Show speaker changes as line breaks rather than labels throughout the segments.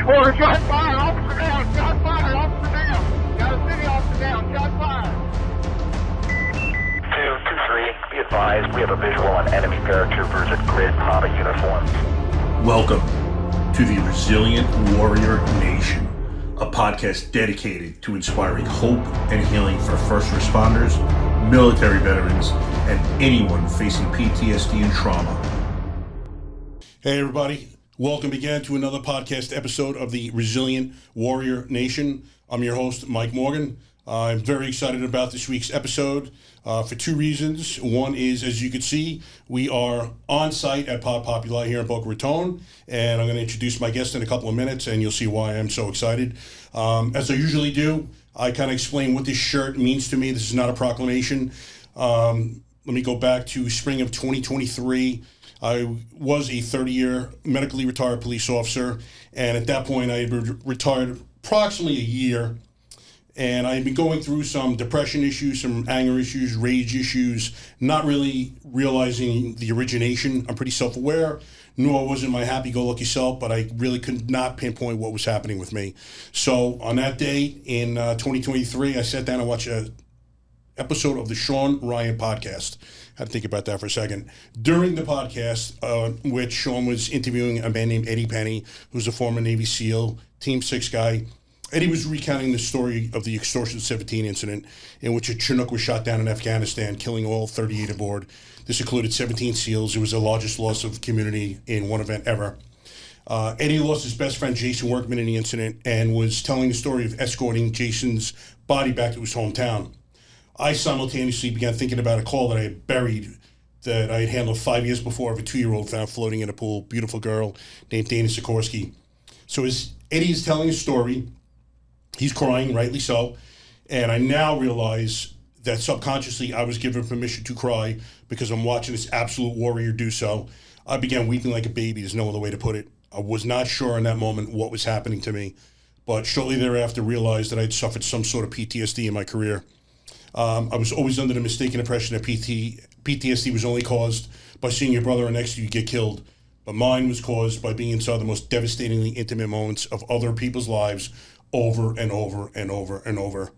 Or shot fire, officer down, shot fire, officer down. Got a city officer down, shot fire.
223, be advised, we have a visual on enemy paratroopers at grid Papa uniforms.
Welcome to the Resilient Warrior Nation, a podcast dedicated to inspiring hope and healing for first responders, military veterans, and anyone facing PTSD and trauma.
Hey everybody, welcome again to another podcast episode of the Resilient Warrior Nation. I'm your host, Mike Morgan. I'm very excited about this week's episode for two reasons. One is, as you can see, we are on site at Pod Populi here in Boca Raton, and I'm going to introduce my guest in a couple of minutes, and you'll see why I'm so excited. As I usually do, I kind of explain what this shirt means to me. This is not a proclamation. Let me go back to spring of 2023. I was a 30-year medically retired police officer, and at that point I had retired approximately a year, and I had been going through some depression issues, some anger issues, rage issues, not really realizing the origination. I'm pretty self-aware, nor wasn't my happy-go-lucky self, but I really could not pinpoint what was happening with me. So on that day in 2023, I sat down and watched an episode of the Sean Ryan podcast. Had to think about that for a second. During the podcast, which Sean was interviewing a man named Eddie Penny, who's a former Navy SEAL, Team 6 guy. Eddie was recounting the story of the Extortion 17 incident in which a Chinook was shot down in Afghanistan, killing all 38 aboard. This included 17 SEALs. It was the largest loss of community in one event ever. Eddie lost his best friend, Jason Workman, in the incident and was telling the story of escorting Jason's body back to his hometown. I simultaneously began thinking about a call that I had buried, that I had handled 5 years before, of a 2-year-old found floating in a pool, beautiful girl named Dana Sikorsky. So as Eddie is telling his story, he's crying, rightly so, and I now realize that subconsciously I was given permission to cry because I'm watching this absolute warrior do so. I began weeping like a baby, there's no other way to put it. I was not sure in that moment what was happening to me, but shortly thereafter realized that I'd suffered some sort of PTSD in my career. I was always under the mistaken impression that PTSD was only caused by seeing your brother next to you get killed, but mine was caused by being inside the most devastatingly intimate moments of other people's lives over and over and over and over.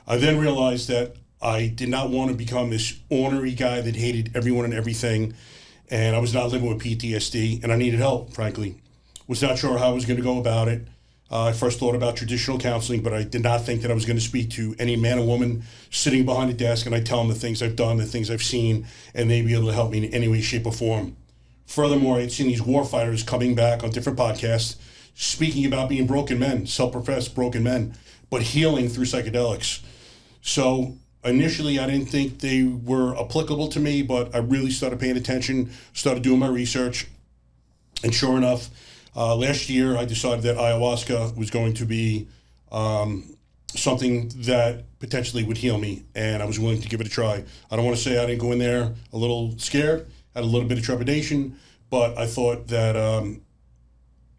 I then realized that I did not want to become this ornery guy that hated everyone and everything, and I was not living with PTSD, and I needed help, frankly. Was not sure how I was going to go about it. I first thought about traditional counseling, but I did not think that I was going to speak to any man or woman sitting behind a desk and I tell them the things I've done, the things I've seen, and they'd be able to help me in any way, shape, or form. Furthermore, I'd seen these warfighters coming back on different podcasts, speaking about being broken men, self-professed broken men, but healing through psychedelics. So initially, I didn't think they were applicable to me, but I really started paying attention, started doing my research, and sure enough, last year, I decided that ayahuasca was going to be something that potentially would heal me, and I was willing to give it a try. I don't want to say I didn't go in there a little scared, had a little bit of trepidation, but I thought that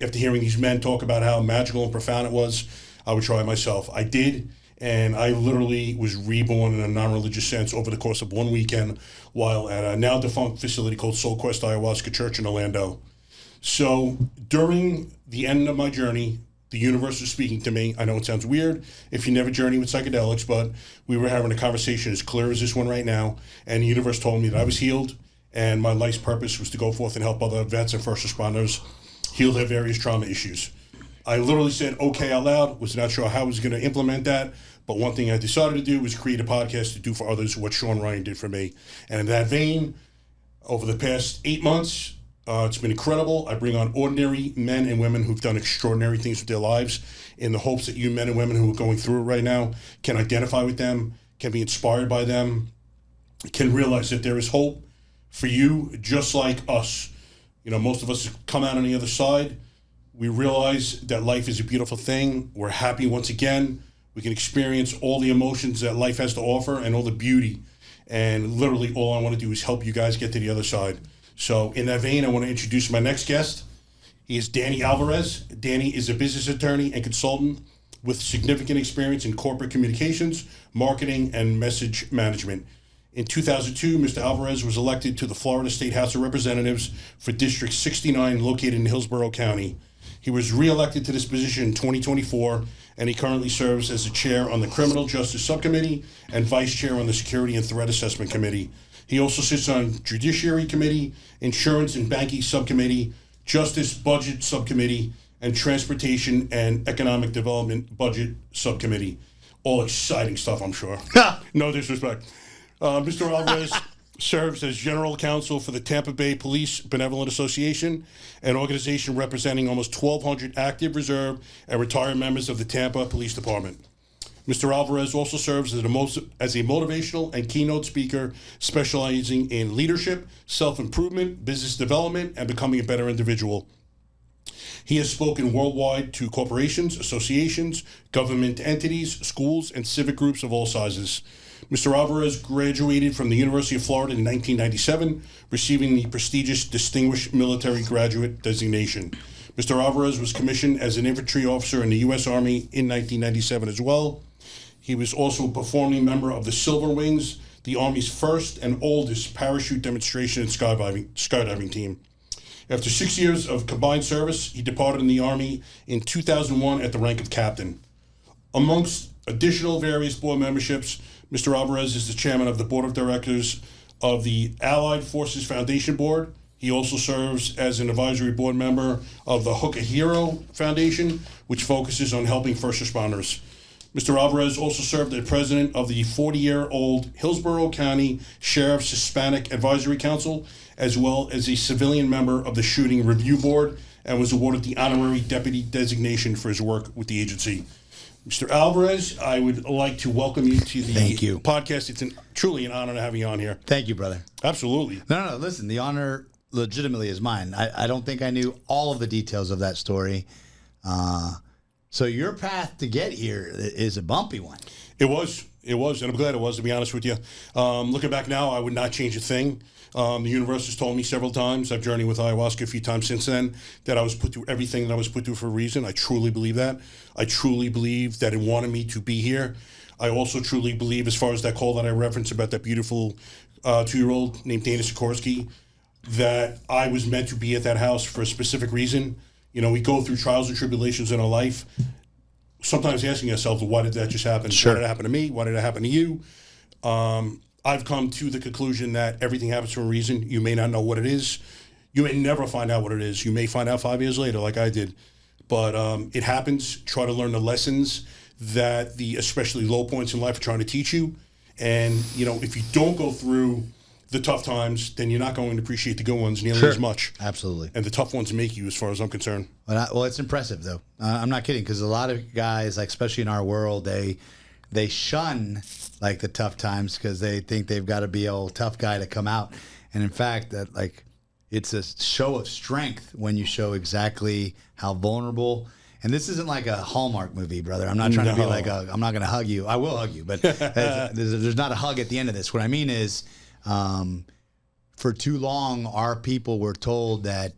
after hearing these men talk about how magical and profound it was, I would try it myself. I did, and I literally was reborn in a non-religious sense over the course of one weekend while at a now-defunct facility called Soul Quest Ayahuasca Church in Orlando. So during the end of my journey, the universe was speaking to me. I know it sounds weird if you never journey with psychedelics, but we were having a conversation as clear as this one right now, and the universe told me that I was healed, and my life's purpose was to go forth and help other vets and first responders heal their various trauma issues. I literally said okay out loud, was not sure how I was going to implement that, but one thing I decided to do was create a podcast to do for others what Sean Ryan did for me. And in that vein, over the past 8 months, it's been incredible. I bring on ordinary men and women who've done extraordinary things with their lives in the hopes that you men and women who are going through it right now can identify with them, can be inspired by them, can realize that there is hope for you just like us. You know, most of us come out on the other side. We realize that life is a beautiful thing. We're happy once again. We can experience all the emotions that life has to offer and all the beauty. And literally all I want to do is help you guys get to the other side. So in that vein, I want to introduce my next guest. He is Danny Alvarez. Danny is a business attorney and consultant with significant experience in corporate communications, marketing, and message management. In 2002, Mr. Alvarez was elected to the Florida State House of Representatives for District 69, located in Hillsborough County. He was reelected to this position in 2024, and he currently serves as the chair on the Criminal Justice Subcommittee and vice chair on the Security and Threat Assessment Committee. He also sits on Judiciary Committee, Insurance and Banking Subcommittee, Justice Budget Subcommittee, and Transportation and Economic Development Budget Subcommittee. All exciting stuff, I'm sure. No disrespect. Mr. Alvarez serves as general counsel for the Tampa Bay Police Benevolent Association, an organization representing almost 1,200 active, reserve, and retired members of the Tampa Police Department. Mr. Alvarez also serves as a motivational and keynote speaker specializing in leadership, self-improvement, business development, and becoming a better individual. He has spoken worldwide to corporations, associations, government entities, schools, and civic groups of all sizes. Mr. Alvarez graduated from the University of Florida in 1997, receiving the prestigious Distinguished Military Graduate designation. Mr. Alvarez was commissioned as an infantry officer in the U.S. Army in 1997 as well. He was also a performing member of the Silver Wings, the Army's first and oldest parachute demonstration and skydiving team. After 6 years of combined service, he departed in the Army in 2001 at the rank of captain. Amongst additional various board memberships, Mr. Alvarez is the chairman of the board of directors of the Allied Forces Foundation Board. He also serves as an advisory board member of the Hook a Hero Foundation, which focuses on helping first responders. Mr. Alvarez also served as president of the 40-year-old Hillsborough County Sheriff's Hispanic Advisory Council, as well as a civilian member of the Shooting Review Board, and was awarded the honorary deputy designation for his work with the agency. Mr. Alvarez, I would like to welcome you to the podcast. It's truly an honor to have you on here.
Thank you, brother.
Absolutely.
No, listen, the honor legitimately is mine. I don't think I knew all of the details of that story. So your path to get here is a bumpy one.
It was, and I'm glad it was, to be honest with you. Looking back now, I would not change a thing. The universe has told me several times, I've journeyed with ayahuasca a few times since then, that I was put through everything that I was put through for a reason. I truly believe that. I truly believe that it wanted me to be here. I also truly believe, as far as that call that I referenced about that beautiful 2-year-old named Dana Sikorsky, that I was meant to be at that house for a specific reason. You know, we go through trials and tribulations in our life, sometimes asking ourselves, why did that just happen?
Sure.
Why did it happen to me? Why did it happen to you? I've come to the conclusion that everything happens for a reason. You may not know what it is. You may never find out what it is. You may find out 5 years later, like I did. But it happens. Try to learn the lessons that the especially low points in life are trying to teach you. And, you know, if you don't go through the tough times, then you're not going to appreciate the good ones nearly as much.
Absolutely.
And the tough ones make you, as far as I'm concerned.
Well, it's impressive, though. I'm not kidding, because a lot of guys, like especially in our world, they shun like the tough times because they think they've got to be a old tough guy to come out. And in fact, that like it's a show of strength when you show exactly how vulnerable. And this isn't like a Hallmark movie, brother. I'm not trying to be like I'm not going to hug you. I will hug you, but there's not a hug at the end of this. What I mean is, for too long, our people were told that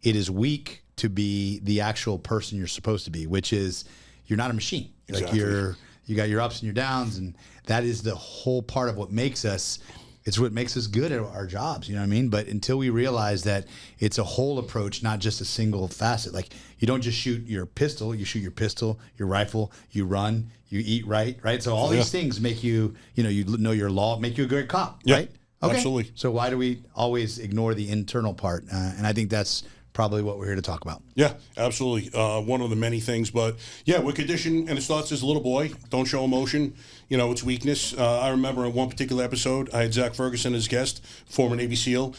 it is weak to be the actual person you're supposed to be, which is you're not a machine.
Exactly.
Like you got your ups and your downs, and that is the whole part of what makes us. It's what makes us good at our jobs, you know what I mean? But until we realize that it's a whole approach, not just a single facet. Like you don't just shoot your pistol, you shoot your pistol, your rifle, you run, you eat right? So all these things make you, you know your law, make you a great cop, right? Okay.
Absolutely.
So why do we always ignore the internal part? And I think that's probably what we're here to talk about.
Yeah, absolutely. One of the many things. But yeah, we're conditioned, and it starts as a little boy. Don't show emotion. You know, it's weakness. I remember in one particular episode, I had Zach Ferguson as guest, former Navy SEAL.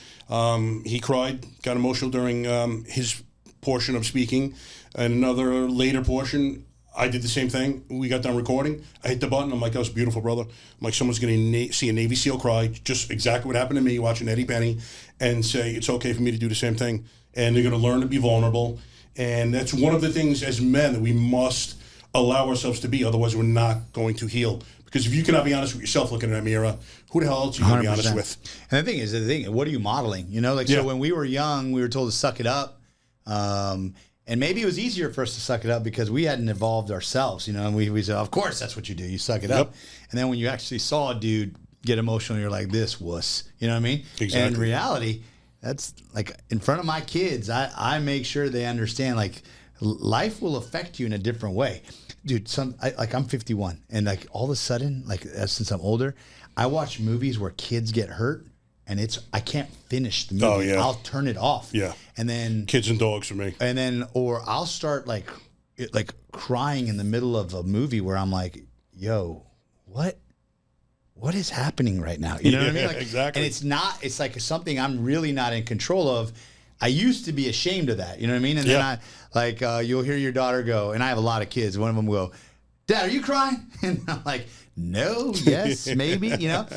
He cried, got emotional during his portion of speaking. And another later portion, I did the same thing. We got done recording. I hit the button. I'm like, that was beautiful, brother. I'm like, someone's going to see a Navy SEAL cry, just exactly what happened to me watching Eddie Penny, and say, it's okay for me to do the same thing. And they're going to learn to be vulnerable. And that's one of the things as men that we must allow ourselves to be. Otherwise, we're not going to heal. Because if you cannot be honest with yourself looking in that mirror, who the hell else are you going to be honest with?
And the thing is, what are you modeling? You know, like, so when we were young, we were told to suck it up. And maybe it was easier for us to suck it up because we hadn't evolved ourselves, you know, and we said, of course, that's what you do. You suck it up. And then when you actually saw a dude get emotional, you're like, this wuss, you know what I mean?
Exactly.
And in reality, that's like in front of my kids, I make sure they understand like life will affect you in a different way. Dude, I'm 51 and like all of a sudden, like since I'm older, I watch movies where kids get hurt and I can't finish the movie.
Oh, yeah.
I'll turn it off.
Yeah.
And then
Kids and dogs for me.
and then, or I'll start like crying in the middle of a movie where I'm like, yo, what is happening right now? You know what I mean? Like,
exactly.
And it's like something I'm really not in control of. I used to be ashamed of that. You know what I mean? And then you'll hear your daughter go, and I have a lot of kids. One of them will go, Dad, are you crying? And I'm like, no, yes, maybe, you know?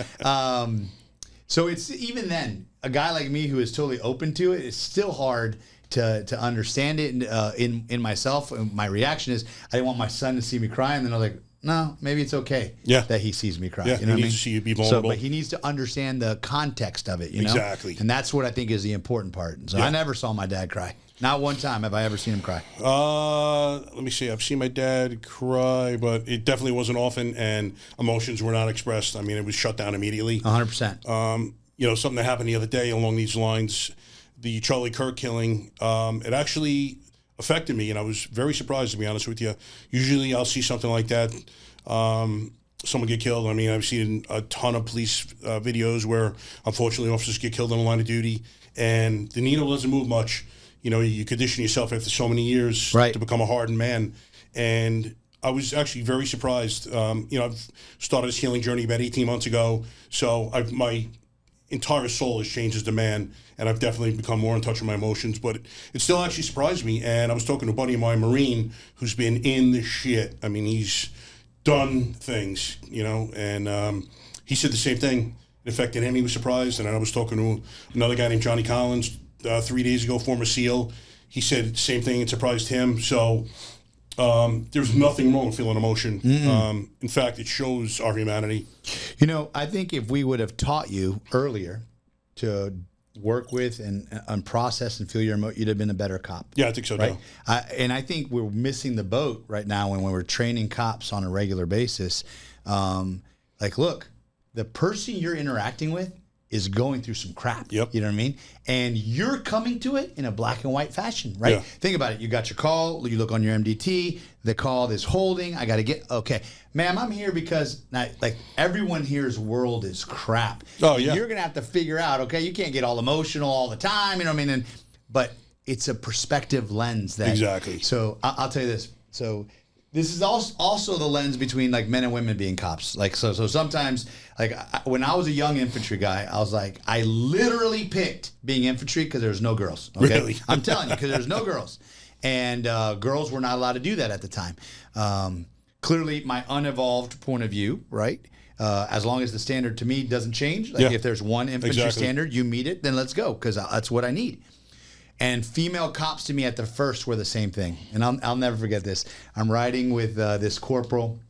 So it's even then, a guy like me who is totally open to it, it's still hard to understand it in myself. And my reaction is, I didn't want my son to see me cry. And then I was like, no, maybe it's okay that he sees me cry.
Yeah,
you know
he
what I
needs
mean?
to see you be vulnerable.
But he needs to understand the context of it, you know?
Exactly.
And that's what I think is the important part. So I never saw my dad cry. Not one time have I ever seen him cry.
Let me see. I've seen my dad cry, but it definitely wasn't often, and emotions were not expressed. I mean, it was shut down immediately.
100%.
You know, something that happened the other day along these lines, the Charlie Kirk killing, it actually affected me, and I was very surprised, to be honest with you. Usually I'll see something like that, someone get killed. I mean, I've seen a ton of police videos where, unfortunately, officers get killed on the line of duty, and the needle doesn't move much. You know, you condition yourself after so many years to become a hardened man. And I was actually very surprised. You know, I've started this healing journey about 18 months ago, so my entire soul has changed as a man, and I've definitely become more in touch with my emotions. But it still actually surprised me. And I was talking to a buddy of mine, Marine, who's been in the shit. I mean, he's done things, you know, and he said the same thing. It affected him. He was surprised. And I was talking to another guy named Johnny Collins 3 days ago, former SEAL. He said the same thing. It surprised him. So there's nothing wrong with feeling emotion. In fact, it shows our humanity.
You know, I think if we would have taught you earlier to work with and process and feel your emotion, you'd have been a better cop.
Yeah, I think so,
right?
too.
And I think we're missing the boat right now when we're training cops on a regular basis. Like, look, the person you're interacting with is going through some crap.
Yep.
You know what I mean? And you're coming to it in a black and white fashion, right?
Yeah.
Think about it. You got your call. You look on your MDT. The call is holding. I got to get, okay. Ma'am, I'm here because, like, everyone here's world is crap.
Oh, yeah.
You're going to have to figure out, okay, you can't get all emotional all the time. You know what I mean? But it's a perspective lens that.
Exactly.
So I'll tell you this. So this is also the lens between like men and women being cops. Like, so sometimes, like when I was a young infantry guy, I was like, I literally picked being infantry because there's no girls. Okay?
Really?
I'm telling you, because there's no girls. And girls were not allowed to do that at the time. Clearly, my unevolved point of view, right? As long as the standard to me doesn't change, like if there's one infantry standard, you meet it, then let's go, because that's what I need. And female cops to me at the first were the same thing. And I'll never forget this. I'm riding with this corporal.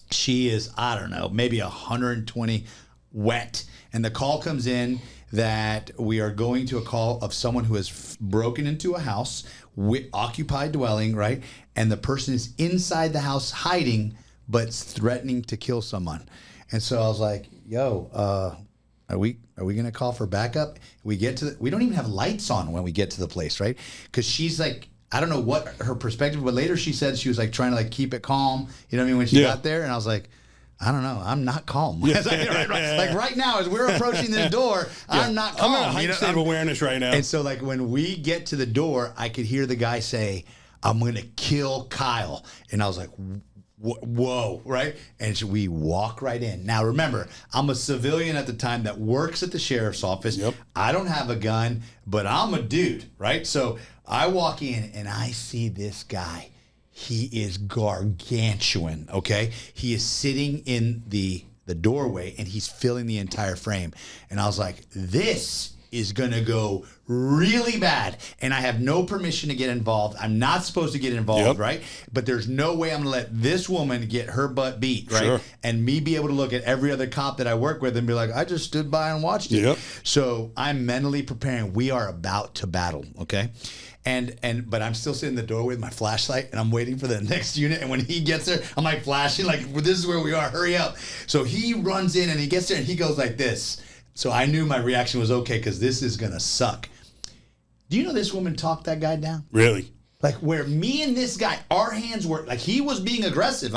She is, I don't know, maybe 120 wet. And the call comes in that we are going to a call of someone who has broken into a house, occupied dwelling, right? And the person is inside the house hiding, but threatening to kill someone. And so I was like, yo, are we gonna call for backup? We don't even have lights on when we get to the place, right? Because she's like, I don't know what her perspective, but later she said she was like trying to like keep it calm. You know what I mean? When she got there, and I was like, I don't know, I'm not calm. Like right now, as we're approaching this door, I'm not calm.
I'm in a heightened state of awareness right now.
And so like when we get to the door, I could hear the guy say, "I'm gonna kill Kyle," and I was like, whoa, right? And so we walk right in. Now, remember, I'm a civilian at the time that works at the sheriff's office.
Yep.
I don't have a gun, but I'm a dude, right? So I walk in and I see this guy. He is gargantuan, okay? He is sitting in the doorway and he's filling the entire frame. And I was like, this is gonna go really bad, and I have no permission to get involved. I'm not supposed to get involved, right? But there's no way I'm gonna let this woman get her butt beat, right? Sure. And me be able to look at every other cop that I work with and be like, I just stood by and watched it.
Yep.
So I'm mentally preparing. We are about to battle, okay? But I'm still sitting in the doorway with my flashlight, and I'm waiting for the next unit. And when he gets there, I'm like flashing, like, well, this is where we are. Hurry up! So he runs in, and he gets there, and he goes like this. So I knew my reaction was okay because this is gonna suck. Do you know this woman talked that guy down?
Really?
Like where me and this guy, our hands were like he was being aggressive.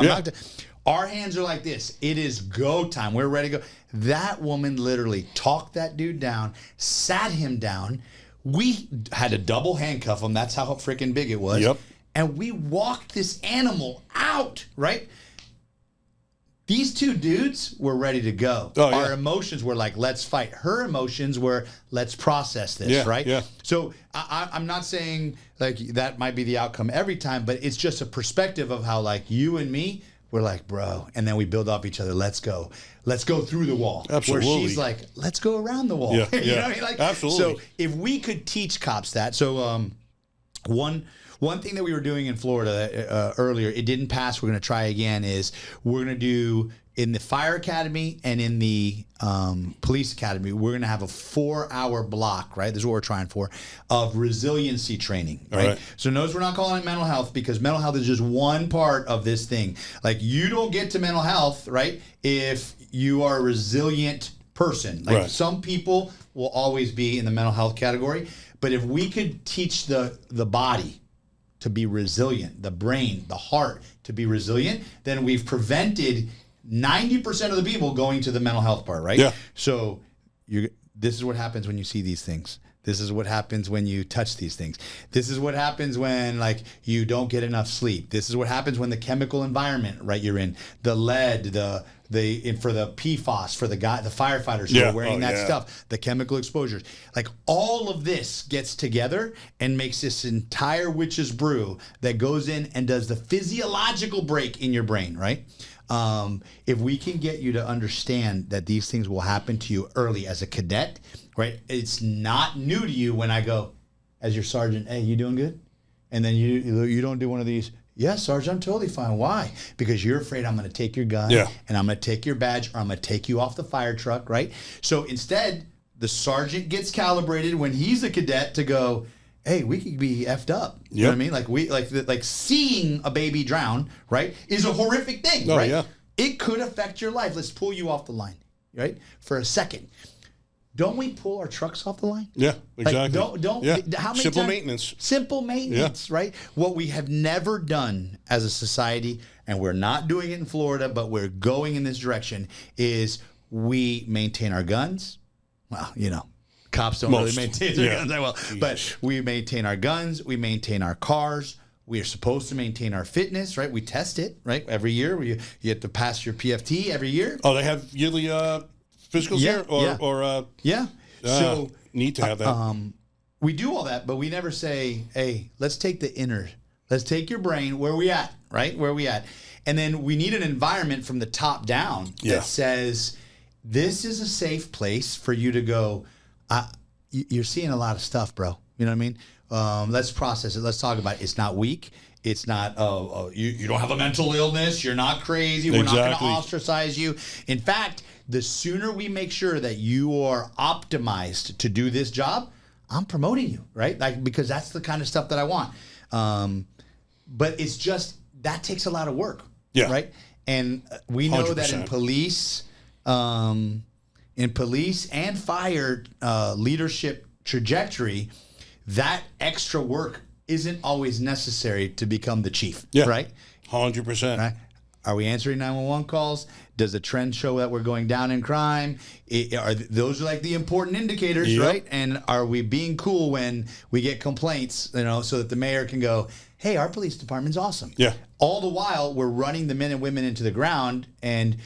Our hands are like this. It is go time. We're ready to go. That woman literally talked that dude down, sat him down. We had to double handcuff him. That's how freaking big it was.
Yep.
And we walked this animal out, right? These two dudes were ready to go.
Oh, yeah.
Our emotions were like, let's fight. Her emotions were, let's process this, right?
Yeah.
So I'm not saying like that might be the outcome every time, but it's just a perspective of how like you and me, we're like, bro, and then we build off each other. Let's go through the wall.
Absolutely.
Where she's like, let's go around the wall.
Yeah,
You
yeah.
know what I mean? Like,
Absolutely.
So if we could teach cops that, one thing that we were doing in Florida earlier, it didn't pass. We're going to try again. Is we're going to do in the fire academy and in the police academy, we're going to have a 4-hour block, right? This is what we're trying for, of resiliency training, right? So notice we're not calling it mental health because mental health is just one part of this thing. Like you don't get to mental health, right, if you are a resilient person. Like some people will always be in the mental health category, but if we could teach the body to be resilient, the brain, the heart to be resilient, then we've prevented 90% of the people going to the mental health part, right?
Yeah.
So this is what happens when you see these things. This is what happens when you touch these things. This is what happens when like you don't get enough sleep. This is what happens when the chemical environment, right, you're in, the lead, for the PFAS, for the firefighters who are wearing that stuff, the chemical exposures. Like all of this gets together and makes this entire witch's brew that goes in and does the physiological break in your brain, right? If we can get you to understand that these things will happen to you early as a cadet, right? It's not new to you when I go, as your sergeant, hey, you doing good? And then you don't do one of these. Yes, Sergeant, I'm totally fine. Why? Because you're afraid I'm going to take your gun and I'm going to take your badge or I'm going to take you off the fire truck, right? So instead, the sergeant gets calibrated when he's a cadet to go, hey, we could be effed up. You know what I mean? Like seeing a baby drown, right, is a horrific thing, right? Yeah. It could affect your life. Let's pull you off the line, right, for a second. Don't we pull our trucks off the line?
Yeah, exactly.
Like, how many
simple
times?
maintenance.
Simple maintenance, right? What we have never done as a society, and we're not doing it in Florida, but we're going in this direction, is we maintain our guns. Well, you know, cops don't really maintain their guns that well. But we maintain our guns. We maintain our cars. We are supposed to maintain our fitness, right? We test it, right? Every year. You have to pass your PFT every year.
Oh, they have yearly physicals here? So need to have that.
We do all that, but we never say, hey, let's take the inner. Let's take your brain. Where are we at, right? Where are we at? And then we need an environment from the top down that says, this is a safe place for you to go, you're seeing a lot of stuff, bro. You know what I mean? Let's process it. Let's talk about it. It's not weak. It's not, you don't have a mental illness. You're not crazy. We're not going to ostracize you. In fact, the sooner we make sure that you are optimized to do this job, I'm promoting you, right? Like, because that's the kind of stuff that I want. But it's just, that takes a lot of work, right? And we know 100%. That in police and fire leadership trajectory, that extra work isn't always necessary to become the chief, right?
100%.
Right? Are we answering 911 calls? Does the trend show that we're going down in crime? Those are like the important indicators, right? And are we being cool when we get complaints, you know, so that the mayor can go, hey, our police department's awesome. Yeah. All the while, we're running the men and women into the ground. And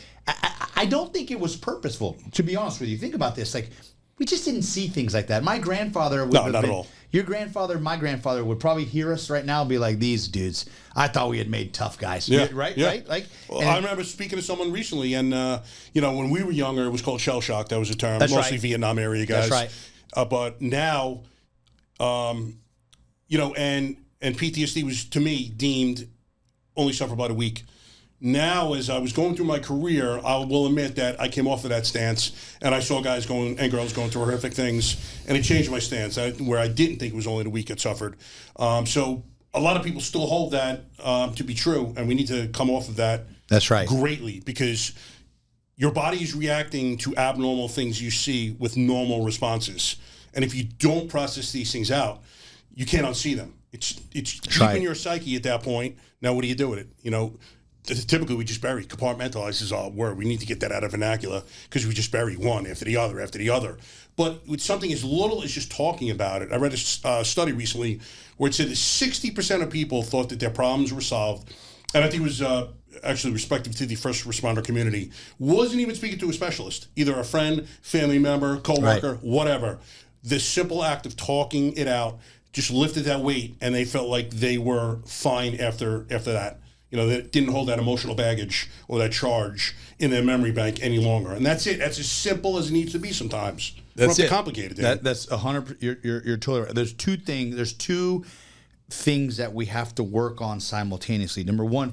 I don't think it was purposeful, to be honest with you. Think about this. Like, we just didn't see things like that. My grandfather would have
not
been,
at all.
Your grandfather, my grandfather would probably hear us right now and be like, these dudes, I thought we had made tough guys. Right? Like,
well, I remember speaking to someone recently, and, you know, when we were younger, it was called shell shock. That was a term. Mostly Vietnam area guys.
That's right.
But now, you know, and PTSD was, to me, deemed only suffer about a week. Now, as I was going through my career, I will admit that I came off of that stance, and I saw guys going and girls going through horrific things, and it changed my stance, where I didn't think it was only the weak that suffered. So a lot of people still hold that to be true, and we need to come off of that.
That's right.
Greatly, because your body is reacting to abnormal things you see with normal responses. And if you don't process these things out, you can't unsee them. It's deep in your psyche at that point. Now, what do you do with it? You know, typically we just bury. Compartmentalize is our word. We need to get that out of vernacular because we just bury one after the other after the other. But with something as little as just talking about it, I read a study recently where it said that 60% of people thought that their problems were solved. And I think it was actually respective to the first responder community. Wasn't even speaking to a specialist, either a friend, family member, coworker, whatever. The simple act of talking it out just lifted that weight, and they felt like they were fine after that. You know, they didn't hold that emotional baggage or that charge in their memory bank any longer. And that's it. That's as simple as it needs to be sometimes.
That's it.
Complicated.
That's 100%. You're totally right. There's two things that we have to work on simultaneously. Number one,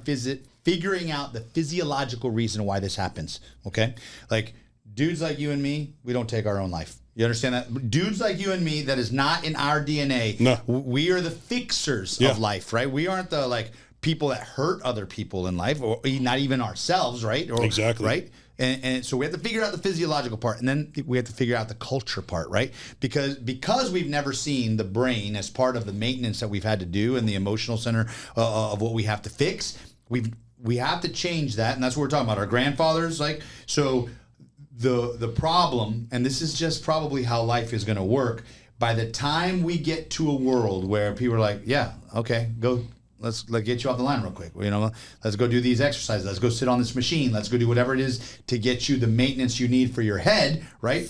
figuring out the physiological reason why this happens. Okay, like dudes like you and me, we don't take our own life. You understand that? Dudes like you and me, that is not in our DNA.
No.
We are the fixers of life, right? We aren't the like people that hurt other people in life, or not even ourselves, right? Or,
exactly.
Right? And so we have to figure out the physiological part, and then we have to figure out the culture part, right? Because we've never seen the brain as part of the maintenance that we've had to do and the emotional center of what we have to fix. We have to change that, and that's what we're talking about. Our grandfathers, like, so the problem, and this is just probably how life is going to work. By the time we get to a world where people are like, yeah, okay, go. Let's get you off the line real quick. You know, let's go do these exercises. Let's go sit on this machine. Let's go do whatever it is to get you the maintenance you need for your head, right?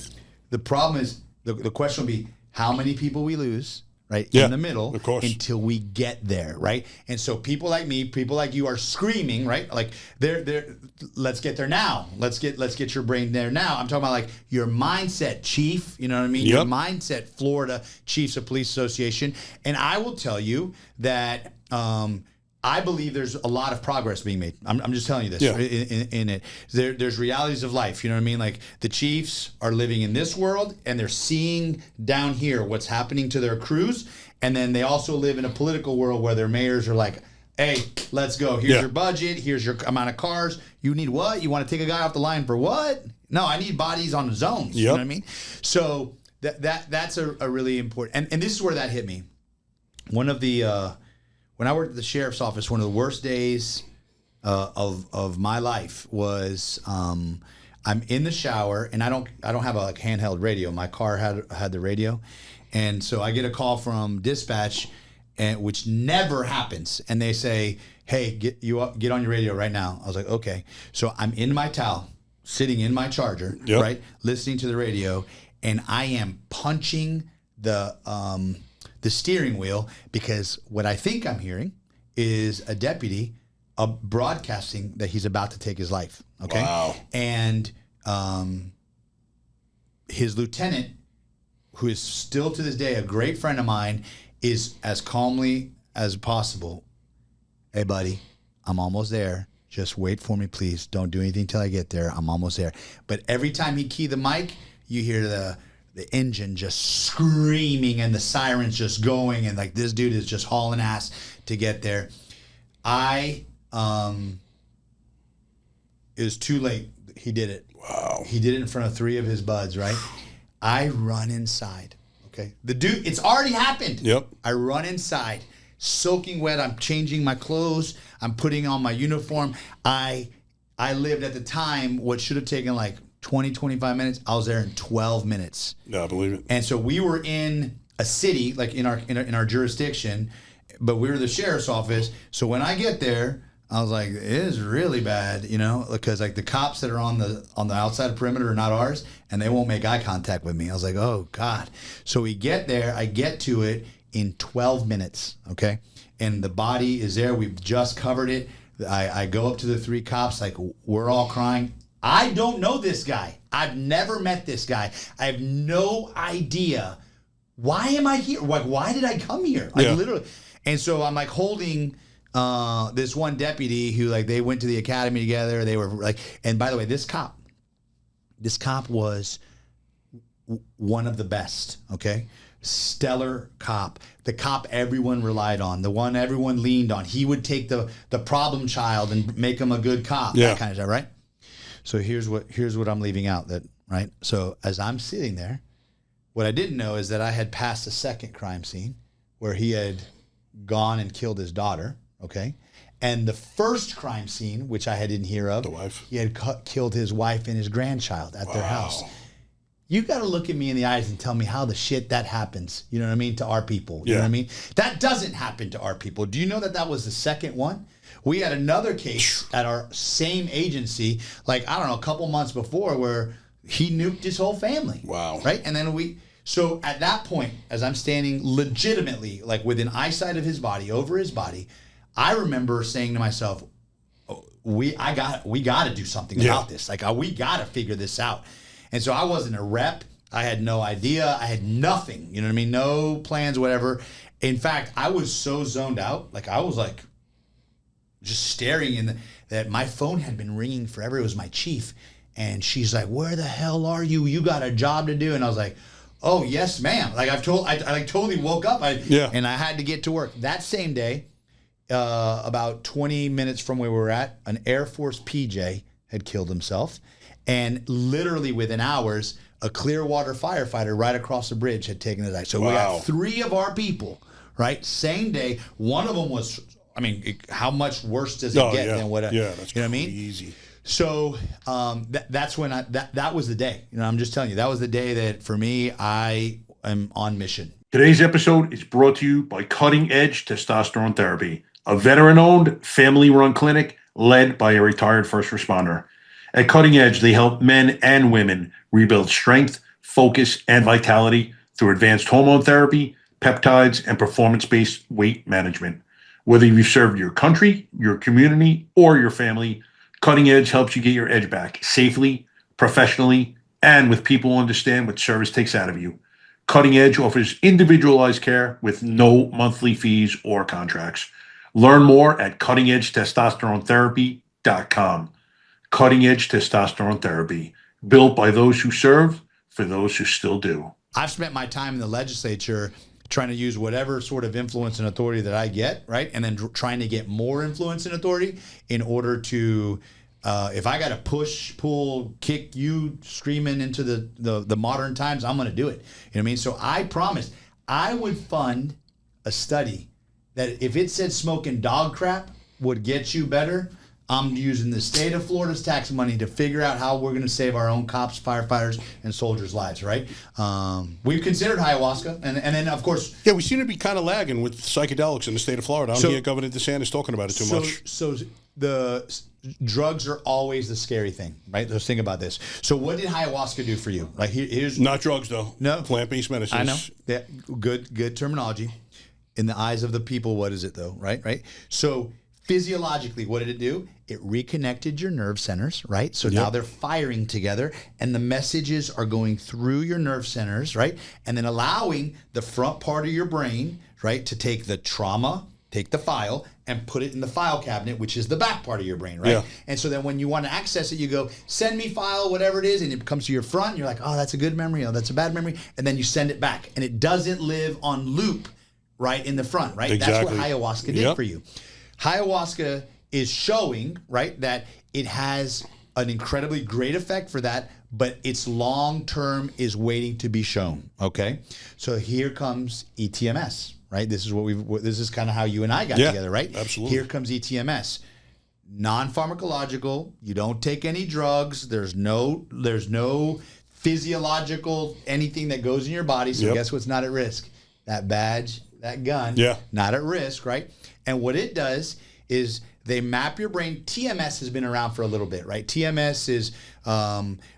The problem is, the question will be how many people we lose, right, in the middle,
of course,
until we get there, right? And so people like me, people like you are screaming, right? Like they're let's get there now. Let's get your brain there now. I'm talking about like your mindset, chief. You know what I mean?
Yep.
Your mindset, Florida Chiefs of Police Association. And I will tell you that I believe there's a lot of progress being made. I'm just telling you this in it. There's realities of life. You know what I mean? Like the Chiefs are living in this world and they're seeing down here what's happening to their crews. And then they also live in a political world where their mayors are like, hey, let's go. Here's your budget. Here's your amount of cars. You need what? You want to take a guy off the line for what? No, I need bodies on the zones. You know what I mean? So that's a really important. And this is where that hit me. One of the... when I worked at the sheriff's office, one of the worst days of my life was I'm in the shower and I don't have a handheld radio. My car had the radio, and so I get a call from dispatch, which never happens, and they say, "Hey, get on your radio right now." I was like, "Okay." So I'm in my towel, sitting in my charger, right, listening to the radio, and I am punching the steering wheel, because what I think I'm hearing is a deputy broadcasting that he's about to take his life. Okay.
Wow.
And his lieutenant, who is still to this day a great friend of mine, is as calmly as possible. Hey, buddy, I'm almost there. Just wait for me, please. Don't do anything till I get there. I'm almost there. But every time he keyed the mic, you hear the engine just screaming and the sirens just going, and like this dude is just hauling ass to get there. It was too late. He did it.
Wow.
He did it in front of 3 of his buds, right? I run inside. Okay. The dude, it's already happened.
Yep.
I run inside, soaking wet. I'm changing my clothes. I'm putting on my uniform. I lived at the time what should have taken like 20, 25 minutes. I was there in 12 minutes.
Yeah, I believe it.
And so we were in a city, like in our jurisdiction, but we were the sheriff's office. So when I get there, I was like, it is really bad, you know, because like the cops that are on the outside perimeter are not ours, and they won't make eye contact with me. I was like, oh God. So we get there, I get to it in 12 minutes, okay? And the body is there. We've just covered it. I go up to the 3 cops, like we're all crying. I don't know this guy. I've never met this guy. I have no idea. Why am I here? Like, why did I come here? Like, literally. And so I'm like holding this one deputy who, like, they went to the academy together. They were like, and by the way, this cop was one of the best, okay? Stellar cop. The cop everyone relied on. The one everyone leaned on. He would take the problem child and make him a good cop. That kind of stuff, right? So here's what I'm leaving out, that right. So as I'm sitting there, What I didn't know is that I had passed the second crime scene where he had gone and killed his daughter, okay? And the first crime scene, which I didn't hear of,
The wife.
he had killed his wife and his grandchild at their house. You got to look at me in the eyes and tell me how the shit that happens, you know what I mean, to our people. You know what I mean? That doesn't happen to our people. Do you know that was the second one? We had another case at our same agency, like, I don't know, a couple months before where he nuked his whole family.
Wow.
Right? And then so at that point, as I'm standing legitimately, like within eyesight of his body, over his body, I remember saying to myself, we got to do something about this. Like, we got to figure this out. And so I wasn't a rep. I had no idea. I had nothing. You know what I mean? No plans, whatever. In fact, I was so zoned out. Like, I was like just staring that my phone had been ringing forever. It was my chief. And she's like, where the hell are you? You got a job to do. And I was like, oh, yes, ma'am. Like, I like totally woke up. And I had to get to work. That same day, about 20 minutes from where we were at, an Air Force PJ had killed himself. And literally within hours, a Clearwater firefighter right across the bridge had taken his life. So we got 3 of our people, right? Same day. One of them was, I mean, how much worse does it get than what?
That's
you know what I mean?
Easy.
So that's when that was the day. You know, I'm just telling you, that was the day that for me, I am on mission.
Today's episode is brought to you by Cutting Edge Testosterone Therapy, a veteran-owned, family-run clinic led by a retired first responder. At Cutting Edge, they help men and women rebuild strength, focus, and vitality through advanced hormone therapy, peptides, and performance-based weight management. Whether you've served your country, your community, or your family, Cutting Edge helps you get your edge back safely, professionally, and with people who understand what service takes out of you. Cutting Edge offers individualized care with no monthly fees or contracts. Learn more at cuttingedgetestosteronetherapy.com. Cutting Edge Testosterone Therapy, built by those who serve for those who still do.
I've spent my time in the legislature trying to use whatever sort of influence and authority that I get, right? And then trying to get more influence and authority in order to, if I got to push, pull, kick you screaming into the modern times, I'm going to do it. You know what I mean? So I promised I would fund a study that if it said smoking dog crap would get you better, I'm using the state of Florida's tax money to figure out how we're going to save our own cops, firefighters, and soldiers' lives, right? We've considered ayahuasca, and then, of course...
Yeah, we seem to be kind of lagging with psychedelics in the state of Florida. I don't hear Governor DeSantis talking about it too much.
So the drugs are always the scary thing, right? Let's think about this. So what did ayahuasca do for you? Like here's
Not drugs, though.
No.
Plant-based medicines.
I know. Yeah, good terminology. In the eyes of the people, what is it, though, right? So... physiologically, what did it do? It reconnected your nerve centers, right? So now they're firing together and the messages are going through your nerve centers, right? And then allowing the front part of your brain, right, to take the trauma, take the file and put it in the file cabinet, which is the back part of your brain, right? Yeah. And so then when you want to access it, you go, send me file, whatever it is, and it comes to your front and you're like, oh, that's a good memory, oh, that's a bad memory. And then you send it back and it doesn't live on loop right in the front, right?
Exactly.
That's what ayahuasca did for you. Ayahuasca is showing, right, that it has an incredibly great effect for that, but its long-term is waiting to be shown, okay? So here comes ETMS, right? This is kind of how you and I got together, right?
Absolutely.
Here comes ETMS. Non-pharmacological, you don't take any drugs, there's no physiological anything that goes in your body, so guess what's not at risk? That badge, that gun, not at risk, right? And what it does is they map your brain. TMS has been around for a little bit, right? TMS is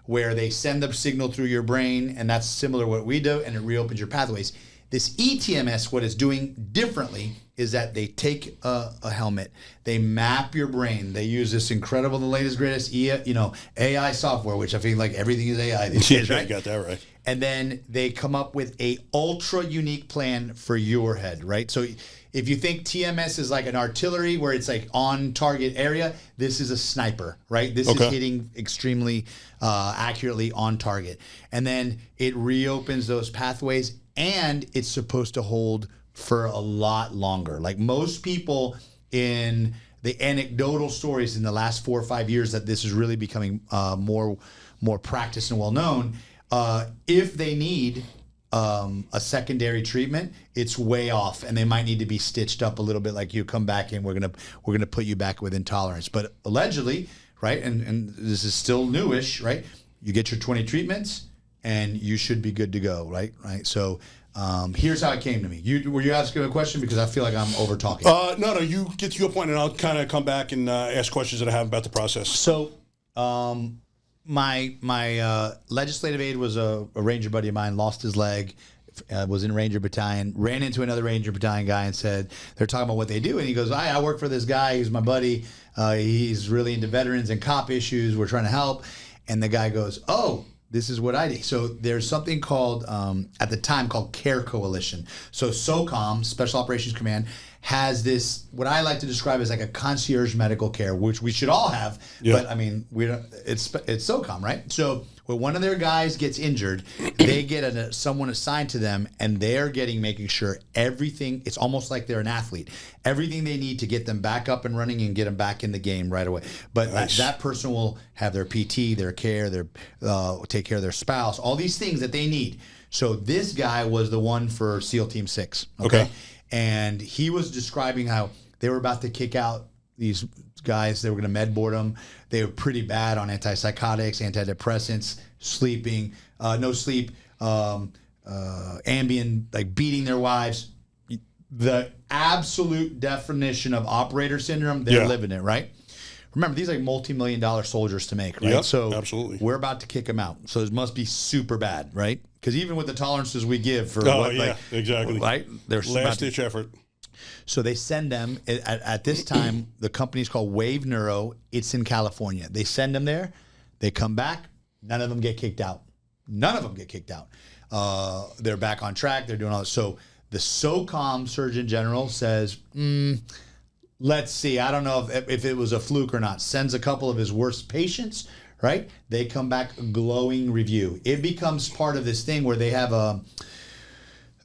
where they send the signal through your brain, and that's similar to what we do, and it reopens your pathways. This ETMS, what it's doing differently is that they take a helmet, they map your brain, they use this incredible, the latest, greatest AI software, which I feel like everything is AI these days, right?
You got that right.
And then they come up with a ultra unique plan for your head, right? So if you think TMS is like an artillery where it's like on target area, this is a sniper, right? This is hitting extremely accurately on target. And then it reopens those pathways and it's supposed to hold for a lot longer. Like most people in the anecdotal stories in the last 4 or 5 years that this is really becoming more practiced and well known, if they need a secondary treatment, it's way off, and they might need to be stitched up a little bit. Like, you come back and we're gonna put you back with intolerance. But allegedly, right, and this is still newish, right? You get your 20 treatments, and you should be good to go, right? So here's how it came to me. Were you asking a question, because I feel like I'm over talking?
No, you get to your point, and I'll kind of come back and ask questions that I have about the process.
So, my legislative aide was a Ranger buddy of mine, lost his leg, was in Ranger Battalion, ran into another Ranger Battalion guy and said, they're talking about what they do. And he goes, I work for this guy. He's my buddy. He's really into veterans and cop issues. We're trying to help. And the guy goes, oh, this is what I do. So there's something called, at the time, called CARE Coalition. So SOCOM, Special Operations Command, has this, what I like to describe as like a concierge medical care, which we should all have. Yeah. But I mean, it's SOCOM, right? So when one of their guys gets injured, they get someone assigned to them, and they're making sure everything, it's almost like they're an athlete, everything they need to get them back up and running and get them back in the game right away. But nice. that person will have their PT, their care, take care of their spouse, all these things that they need. So this guy was the one for SEAL Team 6. Okay. And he was describing how they were about to kick out these guys. They were going to med board them. They were pretty bad on antipsychotics, antidepressants, sleeping, no sleep, Ambien, like beating their wives. The absolute definition of operator syndrome, they're living it, right? Remember, these are like multi-million-dollar soldiers to make, right?
Yep,
so
absolutely.
We're about to kick them out. So it must be super bad, right? Because even with the tolerances we give for
exactly.
Right? They're
last-ditch effort.
So they send them, at this time, the company's called Wave Neuro. It's in California. They send them there. They come back. None of them get kicked out. None of them get kicked out. They're back on track. They're doing all this. So the SOCOM Surgeon General says, let's see. I don't know if it was a fluke or not. Sends a couple of his worst patients, right? They come back, glowing review. It becomes part of this thing where they have the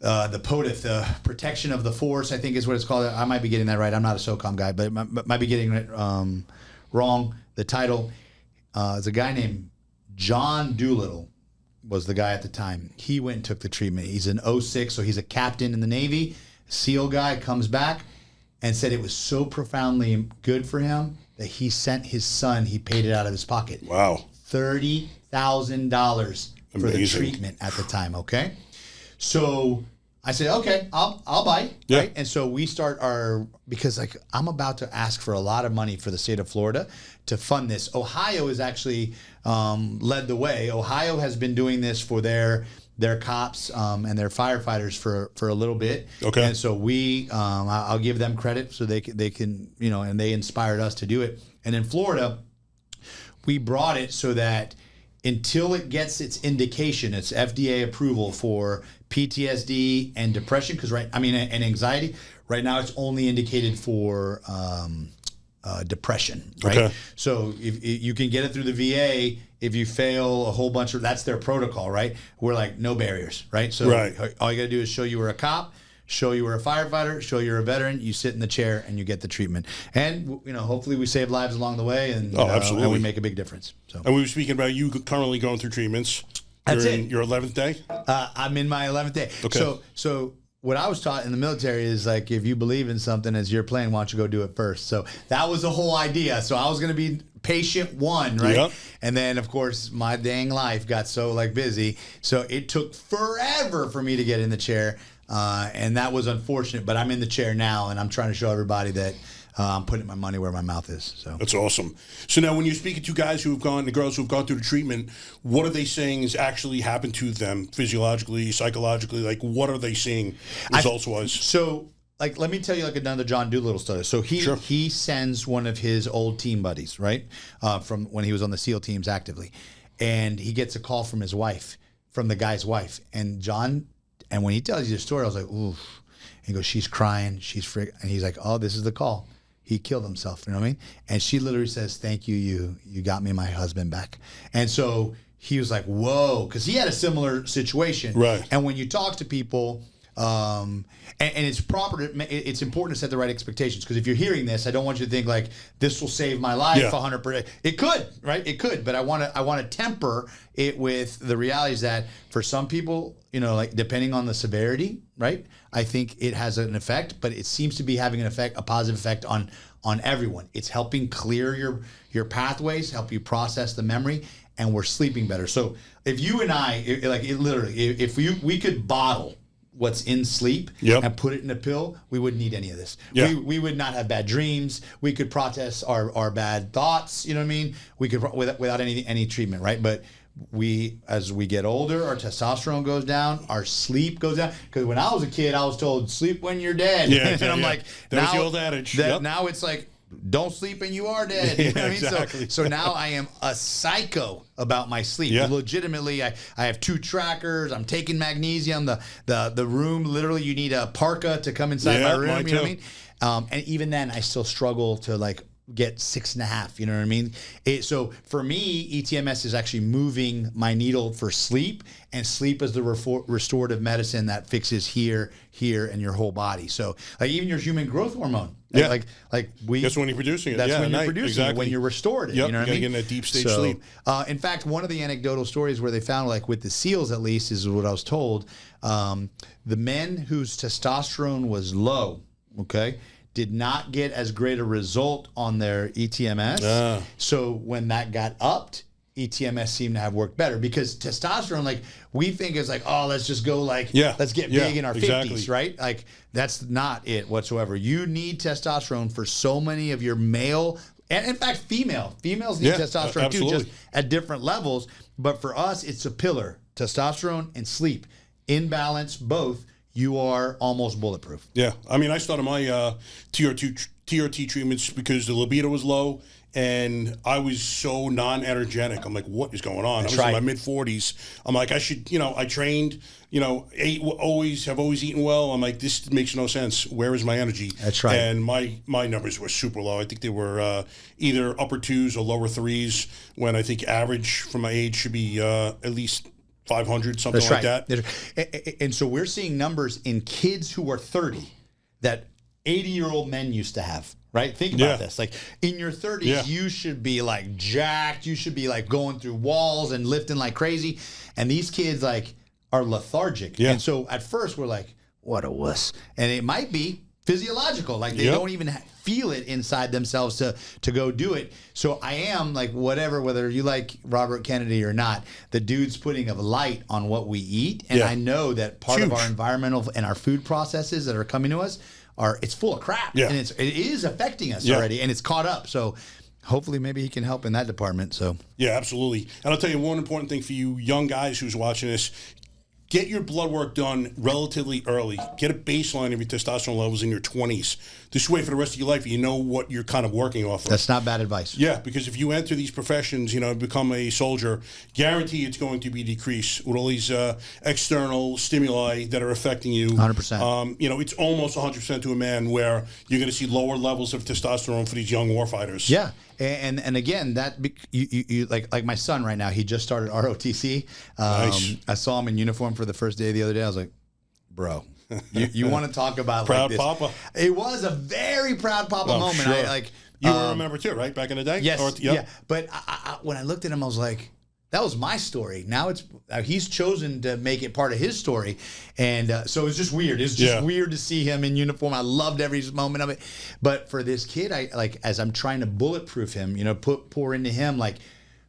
POTUS, the Protection of the Force, I think is what it's called. I might be getting that right. I'm not a SOCOM guy, but might be getting it wrong. The title is a guy named John Doolittle was the guy at the time. He went and took the treatment. He's an 06, so he's a captain in the Navy. SEAL guy comes back and said it was so profoundly good for him that he sent his son, he paid it out of his pocket.
Wow.
$30,000 for the treatment at the time, okay? So I said, okay, I'll buy,
yeah.
Right? And so we start because like I'm about to ask for a lot of money for the state of Florida to fund this. Ohio is actually led the way. Ohio has been doing this for their cops and their firefighters for a little bit.
Okay.
And so I'll give them credit so they can, and they inspired us to do it. And in Florida, we brought it so that until it gets its indication, its FDA approval for PTSD and depression, and anxiety. Right now, it's only indicated for depression, right? Okay. So if you can get it through the VA, if you fail a whole bunch of, that's their protocol, right? We're like, no barriers, right? So all you got to do is show you were a cop, show you were a firefighter, show you're a veteran, you sit in the chair and you get the treatment. And, hopefully we save lives along the way and,
absolutely.
And we make a big difference. So.
And we were speaking about you currently going through treatments.
That's
You're
it.
in your 11th day?
I'm in my 11th day.
Okay.
So what I was taught in the military is like, if you believe in something as your plan, why don't you go do it first? So that was the whole idea. So I was going to be patient one, right?
Yep.
And then, of course, my dang life got so busy. So it took forever for me to get in the chair. And that was unfortunate, but I'm in the chair now, and I'm trying to show everybody that I'm putting my money where my mouth is. So
that's awesome. So now, when you're speaking to guys the girls who've gone through the treatment, what are they saying has actually happened to them physiologically, psychologically? Like, what are they seeing results-wise?
So, let me tell you another John Doolittle story. So he sends one of his old team buddies, right, from when he was on the SEAL teams actively, and he gets a call from his wife, from the guy's wife, and when he tells you the story, I was like, ooh. He goes, she's crying, she's freaking, and he's like, oh, this is the call. He killed himself, you know what I mean? And she literally says, thank you, you got me my husband back. And so he was like, whoa, because he had a similar situation.
Right.
And when you talk to people, And it's it's important to set the right expectations, because if you're hearing this, I don't want you to think like this will save my life 100%. It could, right? It could, but I want to temper it with the realities that for some people, like depending on the severity, right? I think it has an effect, but it seems to be having a positive effect on everyone. It's helping clear your pathways, help you process the memory, and we're sleeping better. So if you and I, if we could bottle what's in sleep and put it in a pill, we wouldn't need any of this. We would not have bad dreams. We could process our bad thoughts. You know what I mean? We could without any treatment, right? But as we get older, our testosterone goes down, our sleep goes down. Because when I was a kid, I was told sleep when you're dead. And I'm like,
that was the old adage.
Now it's like, don't sleep and you are dead. You know what I mean?
Exactly.
So now I am a psycho about my sleep. Legitimately, I have 2 trackers. I'm taking magnesium. The room, literally, you need a parka to come inside my room. You know what I mean? And even then, I still struggle to get 6.5. You know what I mean? So for me, ETMS is actually moving my needle for sleep, and sleep is the restorative medicine that fixes here, and your whole body. So even your human growth hormone. That's when
you're producing it.
That's when you're producing
exactly.
it, when you're restored. You know what I mean?
Get in that deep stage sleep.
In fact, one of the anecdotal stories where they found, with the SEALs at least, is what I was told, the men whose testosterone was low, did not get as great a result on their ETMS. So when that got upped, ETMS seemed to have worked better, because testosterone, we think is let's just go let's get big in our 50s, right? That's not it whatsoever. You need testosterone for so many of your male, and in fact females need testosterone too, just at different levels. But for us, it's a pillar: testosterone and sleep. In balance, both, you are almost bulletproof.
Yeah, I mean, I started my TRT treatments because the libido was low and I was so non-energetic. I'm like, what is going on? I was in my mid-40s. I'm like, I should, I trained, have always eaten well. I'm like, this makes no sense. Where is my energy?
That's right.
And my numbers were super low. I think they were either upper 2s or lower 3s, when I think average for my age should be at least 500, something like that.
And so we're seeing numbers in kids who are 30 that 80-year-old men used to have, right? Think about this. In your 30s, you should be jacked. You should be going through walls and lifting like crazy. And these kids are lethargic. And so at first we're like, what a wuss. And it might be physiological. They don't even feel it inside themselves to go do it. So I am whether you like Robert Kennedy or not, the dude's putting a light on what we eat. And I know that part of our environmental and our food processes that are coming to us it's full of crap. And it is affecting us already, and it's caught up. So hopefully maybe he can help in that department. So
yeah, absolutely. And I'll tell you one important thing for you young guys who's watching this: get your blood work done relatively early. Get a baseline of your testosterone levels in your 20s. This way, for the rest of your life, you know what you're kind of working off of.
That's not bad advice.
Yeah, because if you enter these professions, become a soldier, guarantee it's going to be decreased with all these external stimuli that are affecting you.
100%.
It's almost 100% to a man, where you're going to see lower levels of testosterone for these young warfighters.
Yeah. And again, that you like my son right now, he just started ROTC.
Nice.
I saw him in uniform for the first day the other day. I was like, bro, you want to talk about
proud
this.
papa?
It was a very proud papa moment.
Sure. You were a member too, right? Back in the day?
Yes. Yeah. But when I looked at him, I was like, that was my story. Now he's chosen to make it part of his story. And so it's just weird. It's just weird to see him in uniform. I loved every moment of it. But for this kid, as I'm trying to bulletproof him, pour into him,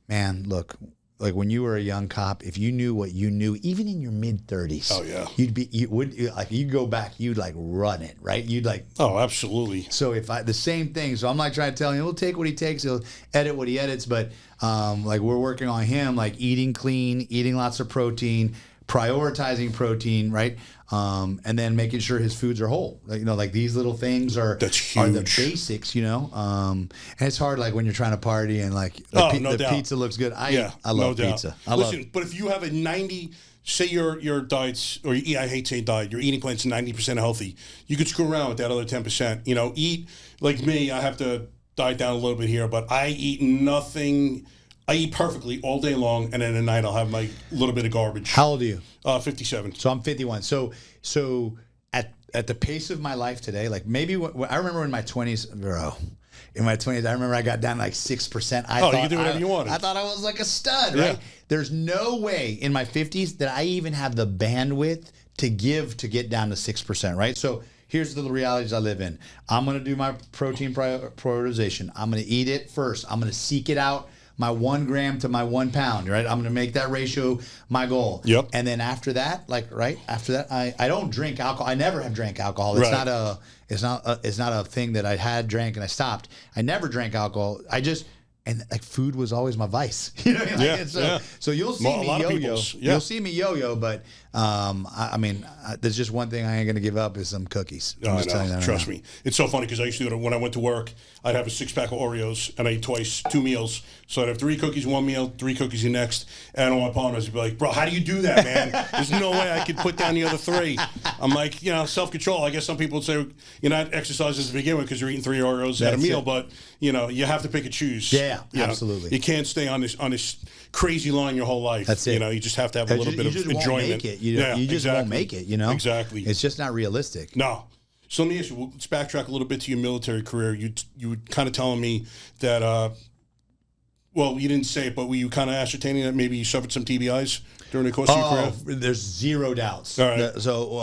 man, look, when you were a young cop, if you knew what you knew, even in your mid-30s, you'd go back, you'd run it, right?
Oh, absolutely.
So the same thing. So I'm trying to tell him, he'll take what he takes, he'll edit what he edits, but we're working on him, eating clean, eating lots of protein, prioritizing protein, right? And then making sure his foods are whole. These little things are the basics, And it's hard, when you're trying to party and the pizza looks good. I love pizza.
Listen, but if you have a 90, say your diet's, or I hate saying diet, your eating plan's 90% healthy, you could screw around with that other 10%. Eat like me. I have to diet down a little bit here, but I eat nothing I eat perfectly all day long, and then at night I'll have my little bit of garbage.
How old are you?
57.
So I'm 51. So at the pace of my life today, like maybe I remember in my 20s, bro. In my 20s, I remember I got down to like 6%.
You could do whatever you wanted.
I thought I was like a stud, right?
Yeah.
There's no way in my 50s that I even have the bandwidth to get down to 6%, right? So here's the realities I live in. I'm going to do my protein prioritization. I'm going to eat it first. I'm going to seek it out, my 1 gram to my 1 pound, right? I'm going to make that ratio my goal.
Yep.
And then after that, I don't drink alcohol. I never have drank alcohol. It's
Right.
it's not a thing that I had drank and I stopped. I never drank alcohol. And like food was always my vice. You know what I mean? Like, so you'll see
Well, a
me
lot of
yo-yo.
people's, yeah.
You'll see me yo-yo, but there's just one thing I ain't gonna give up is some cookies. I'm just telling you that
Trust
right now.
me. It's so funny because I used to do it when I went to work. I'd have a 6-pack of Oreos, and I ate twice, 2 meals. So I'd have 3 cookies one meal, 3 cookies the next. And all my partners would be like, "Bro, how do you do that, man? There's no way I could put down the other 3." I'm like, self-control. I guess some people would say you're not exercising to begin with because you're eating 3 Oreos at a meal, but you have to pick and choose.
Yeah,
You know,
absolutely.
you can't stay on this crazy line your whole life.
That's it.
You just have to have a little bit of enjoyment.
Won't make it. You just won't make it.
Exactly.
It's just not realistic.
No. So let me ask you, let's backtrack a little bit to your military career. You were kind of telling me that, well, you didn't say it, but were you kind of ascertaining that maybe you suffered some TBIs during the course of your career?
There's zero doubts.
All right.
So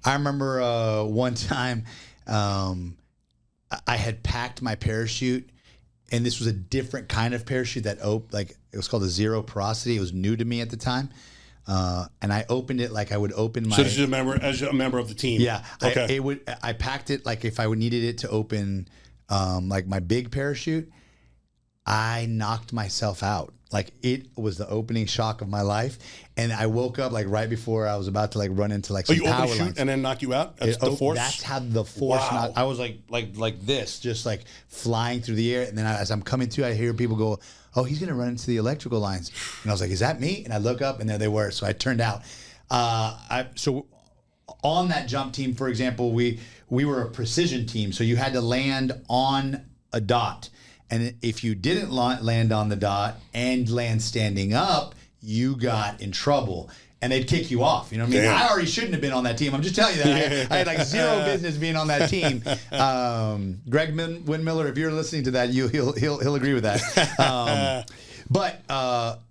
I remember one time I had packed my parachute, and this was a different kind of parachute that it was called a zero porosity. It was new to me at the time. And I opened it like I would open my.
So this is as a member of the team.
Yeah.
Okay.
I packed it like if I needed it to open like my big parachute, I knocked myself out. Like it was the opening shock of my life, and I woke up like right before I was about to like run into like some
you
power
opened the chute
lines.
and then knocked you out? That's the force?
That's how the force
Wow.
knocked. I was like this, just like flying through the air, and then as I'm coming to, I hear people go, "Oh, he's gonna run into the electrical lines," and I was like, "Is that me?" And I look up, and there they were. So I turned out. So on that jump team, for example, we were a precision team, so you had to land on a dot. And if you didn't land on the dot and land standing up, you got in trouble. And they'd kick you off. You know what I mean?
Damn.
I already shouldn't have been on that team. I'm just telling you that. I had like zero business being on that team. Greg Windmiller, if you're listening to that, he'll agree with that.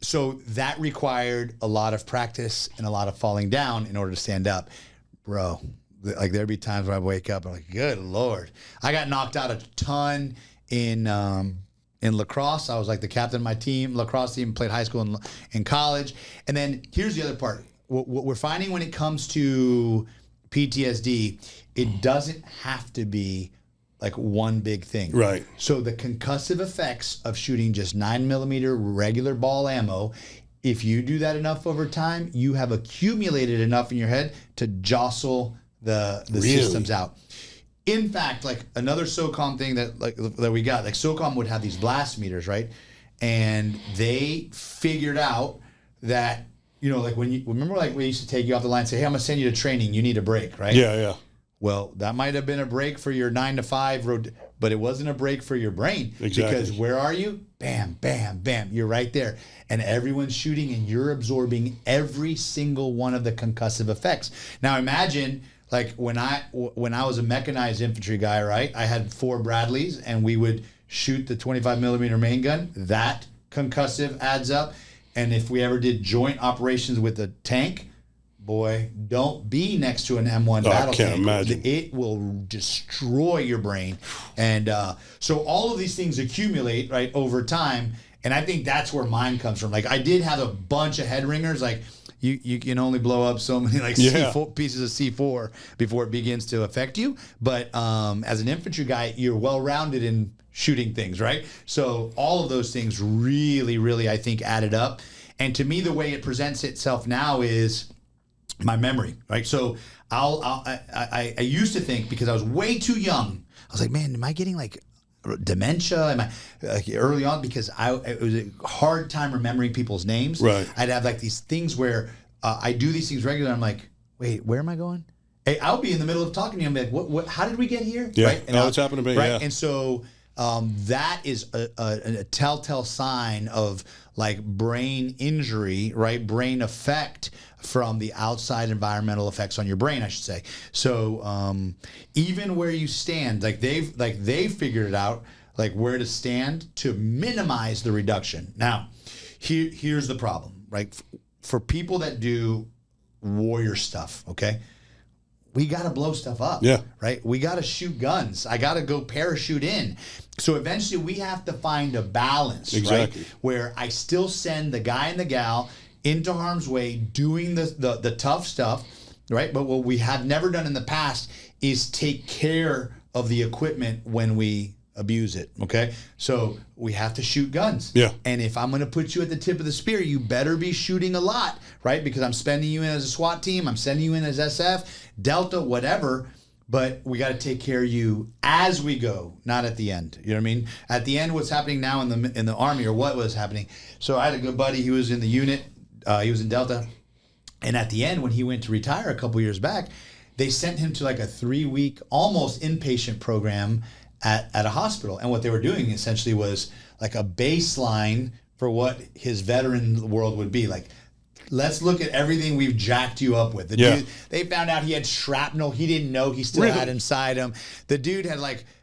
So that required a lot of practice and a lot of falling down in order to stand up. Bro, like there'd be times where I wake up and I'm like, good Lord. I got knocked out a ton in lacrosse. I was like the captain of my team, lacrosse team, played high school and college. And then here's the other part. What we're finding when it comes to PTSD, it doesn't have to be like one big thing.
Right.
So the concussive effects of shooting just 9mm regular ball ammo, if you do that enough over time, you have accumulated enough in your head to jostle the
Really?
systems out. In fact, like another SOCOM thing that we got, like SOCOM would have these blast meters, right? And they figured out that, like when you remember, like we used to take you off the line and say, "Hey, I'm gonna send you to training. You need a break," right?
Yeah.
Well, that might have been a break for your 9 to 5 road, but it wasn't a break for your brain.
Exactly.
Because where are you? Bam, bam, bam. You're right there. And everyone's shooting and you're absorbing every single one of the concussive effects. Now imagine like when I was a mechanized infantry guy, right? I had 4 Bradleys and we would shoot the 25mm main gun. That concussive adds up. And if we ever did joint operations with a tank, boy, don't be next to an M1 battle
I can't
tank.
imagine.
It will destroy your brain. And so all of these things accumulate, right, over time. And I think that's where mine comes from. Like I did have a bunch of head ringers. Like you can only blow up so many like C4, pieces of C4 before it begins to affect you. But as an infantry guy, you're well-rounded in shooting things, right? So all of those things really, really, I think, added up. And to me, the way it presents itself now is my memory, right? So I used to think, because I was way too young, I was like, man, am I getting like dementia? Am I like early on? Because it was a hard time remembering people's names.
Right.
I'd have like these things where I do these things regularly. I'm like, wait, where am I going? Hey, I'll be in the middle of talking to you. I'm like, what how did we get here?
Yeah.
Right? And
It's happened to me.
Right.
Yeah.
And so that is a telltale sign of like brain injury, right? Brain effect from the outside environmental effects on your brain, I should say. So even where you stand, like they've figured it out, like where to stand to minimize the reduction. Now, here's the problem, right? For people that do warrior stuff, okay? We got to blow stuff up, right? We got to shoot guns. I got to go parachute in. So eventually we have to find a balance, right? Where I still send the guy and the gal into harm's way doing the tough stuff, right? But what we have never done in the past is take care of the equipment when we abuse it, okay? So we have to shoot guns.
Yeah.
And if I'm going to put you at the tip of the spear, you better be shooting a lot, right? Because I'm sending you in as a SWAT team, I'm sending you in as SF, Delta, whatever, but we got to take care of you as we go, not at the end. You know what I mean? At the end, what's happening now in the Army, or what was happening. So I had a good buddy, he was in the unit, he was in Delta, and at the end, when he went to retire a couple years back, they sent him to like a 3-week, almost inpatient program at a hospital. And what they were doing essentially was like a baseline for what his veteran world would be. Like, let's look at everything we've jacked you up with. Dude, they found out he had shrapnel he didn't know he still had inside him. The dude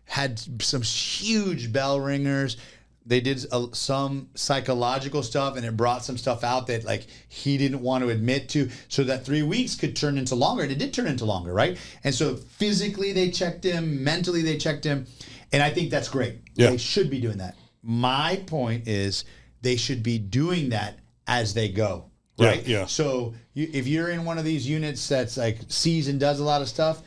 had some huge bell ringers. They did some psychological stuff, and it brought some stuff out that like he didn't want to admit to, so that 3 weeks could turn into longer. And it did turn into longer, right? And so physically they checked him, mentally they checked him, and I think that's great. Yeah. They should be doing that. My point is they should be doing that as they go, right?
Yeah.
So if you're in one of these units that's like sees and does a lot of stuff,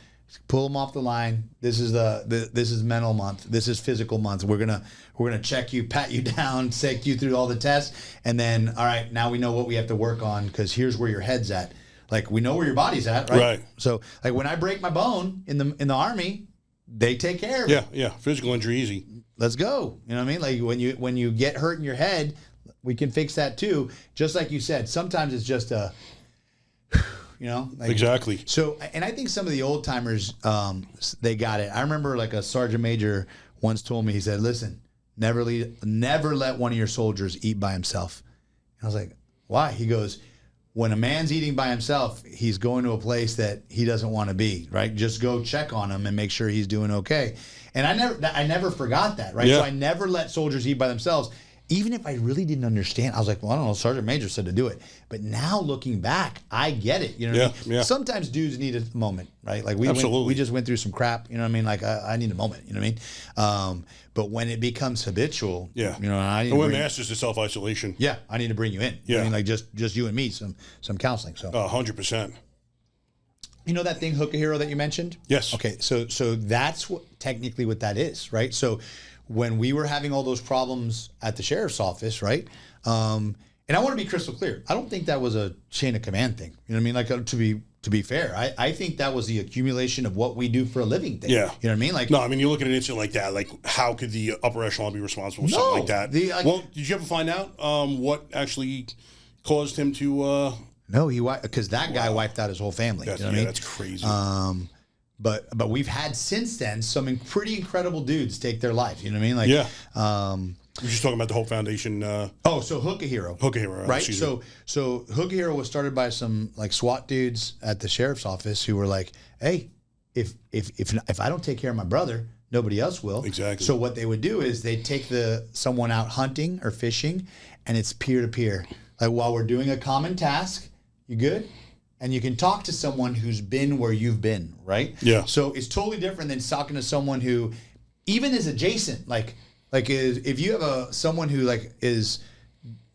pull them off the line. This is this is mental month. This is physical month. We're gonna check you, pat you down, take you through all the tests, and then all right, now we know what we have to work on because here's where your head's at. Like we know where your body's at, right?
Right.
So like when I break my bone in the Army, they take care of it.
Yeah. Physical injury easy.
Let's go. You know what I mean? Like when you get hurt in your head, we can fix that too. Just like you said, sometimes it's just a. You know, like, exactly. So, and I think some of the old timers, they got it. I remember like a sergeant major once told me, he said, "Listen, never let one of your soldiers eat by himself." And I was like, "Why?" He goes, "When a man's eating by himself, he's going to a place that he doesn't want to be. Right? Just go check on him and make sure he's doing okay." And I never forgot that. Right? Yeah. So I never let soldiers eat by themselves. Even if I really didn't understand, I was like, well, I don't know, Sergeant Major said to do it. But now looking back, I get it. You know what I mean? Yeah. Sometimes dudes need a moment, right? Like we just went through some crap, you know what I mean? Like I need a moment, you know what I mean? But when it becomes habitual, you know,
and when masters to self-isolation.
Yeah, I need to bring you in. You know what I mean? Like just you and me, some counseling. So
100%.
You know that thing, Hook a Hero, that you mentioned?
Yes.
Okay, so that's technically what that is, right? So when we were having all those problems at the sheriff's office, right? And I want to be crystal clear. I don't think that was a chain of command thing. You know what I mean? Like to be fair, I think that was the accumulation of what we do for a living thing. Yeah. You know what I mean? Like,
no, I mean, you look at an incident like that, like how could the upper echelon be responsible for something like that? Well, did you ever find out what actually caused him to...
No, because that guy wiped out his whole family. You know what I mean?
That's crazy.
But we've had since then some pretty incredible dudes take their life. You know what I mean? Like,
We're just talking about the Hope Foundation.
So Hook a Hero.
Hook a Hero,
right? So Hook a Hero was started by some like SWAT dudes at the sheriff's office who were like, "Hey, if I don't take care of my brother, nobody else will."
Exactly.
So what they would do is they'd take someone out hunting or fishing, and it's peer to peer. Like while we're doing a common task, you good? And you can talk to someone who's been where you've been, right?
Yeah.
So it's totally different than talking to someone who even is adjacent. Like if you have someone who like is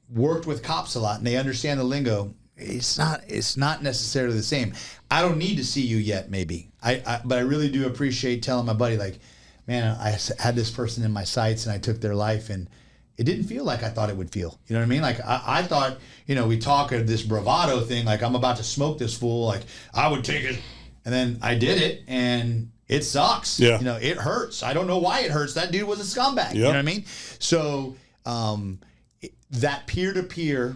worked with cops a lot and they understand the lingo, it's not necessarily the same. I don't need to see you yet, maybe. But I really do appreciate telling my buddy, like, man, I had this person in my sights and I took their life and it didn't feel like I thought it would feel. You know what I mean? Like I thought, you know, we talk of this bravado thing, like I'm about to smoke this fool, like I would take it. And then I did it and it sucks.
Yeah.
You know, it hurts. I don't know why it hurts. That dude was a scumbag. Yep. You know what I mean? So that peer-to-peer,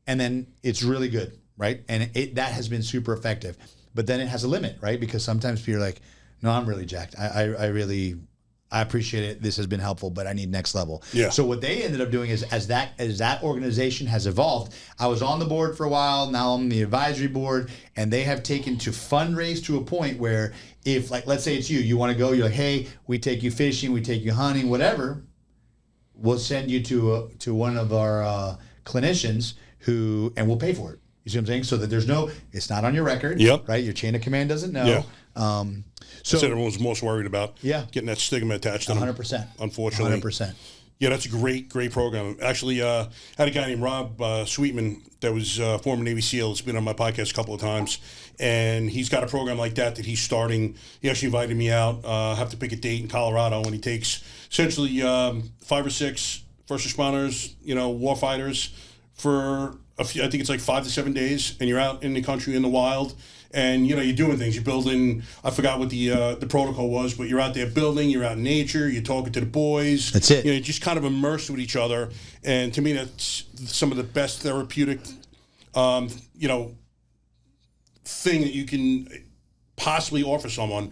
and then it's really good, right? And that has been super effective. But then it has a limit, right? Because sometimes people are like, no, I'm really jacked. I I appreciate it. This has been helpful, but I need next level.
Yeah.
So what they ended up doing is, as that organization has evolved, I was on the board for a while. Now I'm on the advisory board, and they have taken to fundraise to a point where, if, like, let's say it's you want to go, you're like, hey, we take you fishing, we take you hunting, whatever. We'll send you to one of our clinicians and we'll pay for it. You see what I'm saying? So that it's not on your record.
Yep.
Right. Your chain of command doesn't know.
Yeah.
So
That's what everyone's most worried about.
Yeah.
Getting that stigma attached to them.
100%.
Unfortunately.
100%.
Yeah, that's a great program. Actually, I had a guy named Rob Sweetman that was former Navy SEAL. It's been on my podcast a couple of times. And he's got a program like that he's starting. He actually invited me out. I have to pick a date in Colorado, and he takes essentially 5 or 6 first responders, war fighters, for I think it's like 5 to 7 days, and you're out in the country in the wild. And, you're doing things. You're building, I forgot what the protocol was, but you're out there building, you're out in nature, you're talking to the boys.
That's it.
You're just kind of immersed with each other. And to me, that's some of the best therapeutic, thing that you can possibly offer someone.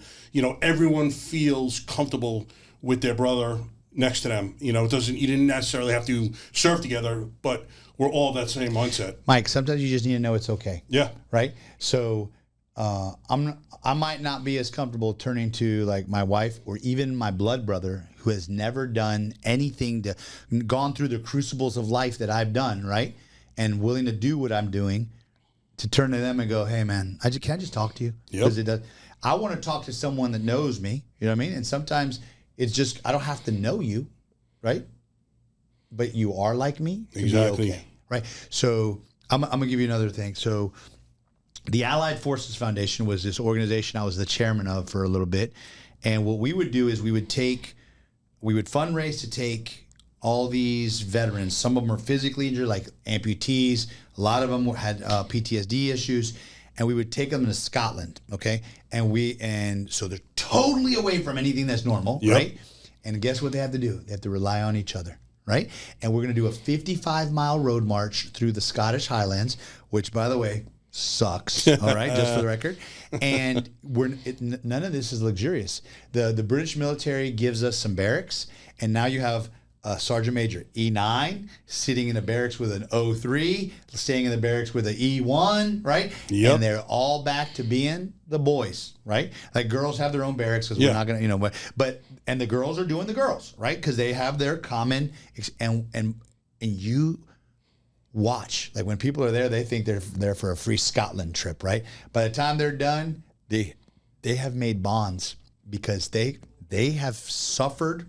Everyone feels comfortable with their brother next to them. You didn't necessarily have to serve together, but we're all that same mindset.
Mike, sometimes you just need to know it's okay.
Yeah.
Right? So I might not be as comfortable turning to, like, my wife or even my blood brother, who has never done anything gone through the crucibles of life that I've done, right? And willing to do what I'm doing, to turn to them and go, hey, man, can I just talk to you?
Yep.
I want to talk to someone that knows me, you know what I mean? And sometimes it's just, I don't have to know you, right? But you are like me.
Exactly.
Okay, right? So I'm going to give you another thing. So the Allied Forces Foundation was this organization I was the chairman of for a little bit. And what we would do is we would fundraise to take all these veterans. Some of them are physically injured, like amputees. A lot of them had PTSD issues. And we would take them to Scotland, okay? And so they're totally away from anything that's normal,
Yep.
right? And guess what they have to do? They have to rely on each other, right? And we're going to do a 55-mile road march through the Scottish Highlands, which, by the way, sucks, all right, just for the record. And none of this is luxurious. The British military gives us some barracks, and now you have a Sergeant Major, E9, sitting in the barracks with an O3, staying in the barracks with an E1, right?
Yep.
And they're all back to being the boys, right? Like, girls have their own barracks because
Yeah.
we're not going to, and the girls are doing the girls, right? Because they have their common, and you watch. Like, when people are there, they think they're there for a free Scotland trip, right? By the time they're done, they have made bonds because they have suffered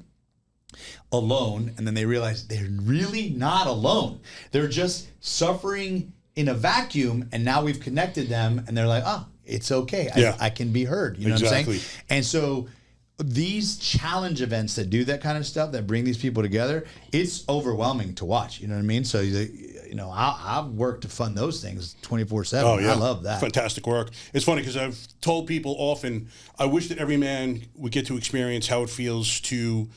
alone, and then they realize they're really not alone. They're just suffering in a vacuum, and now we've connected them, and they're like, oh, it's okay.
Yeah.
I can be heard. You know
Exactly.
what I'm saying? And so these challenge events that do that kind of stuff, that bring these people together, it's overwhelming to watch. You know what I mean? So, I've worked to fund those things 24/7.
Oh, yeah.
I love that.
Fantastic work. It's funny because I've told people often, I wish that every man would get to experience how it feels to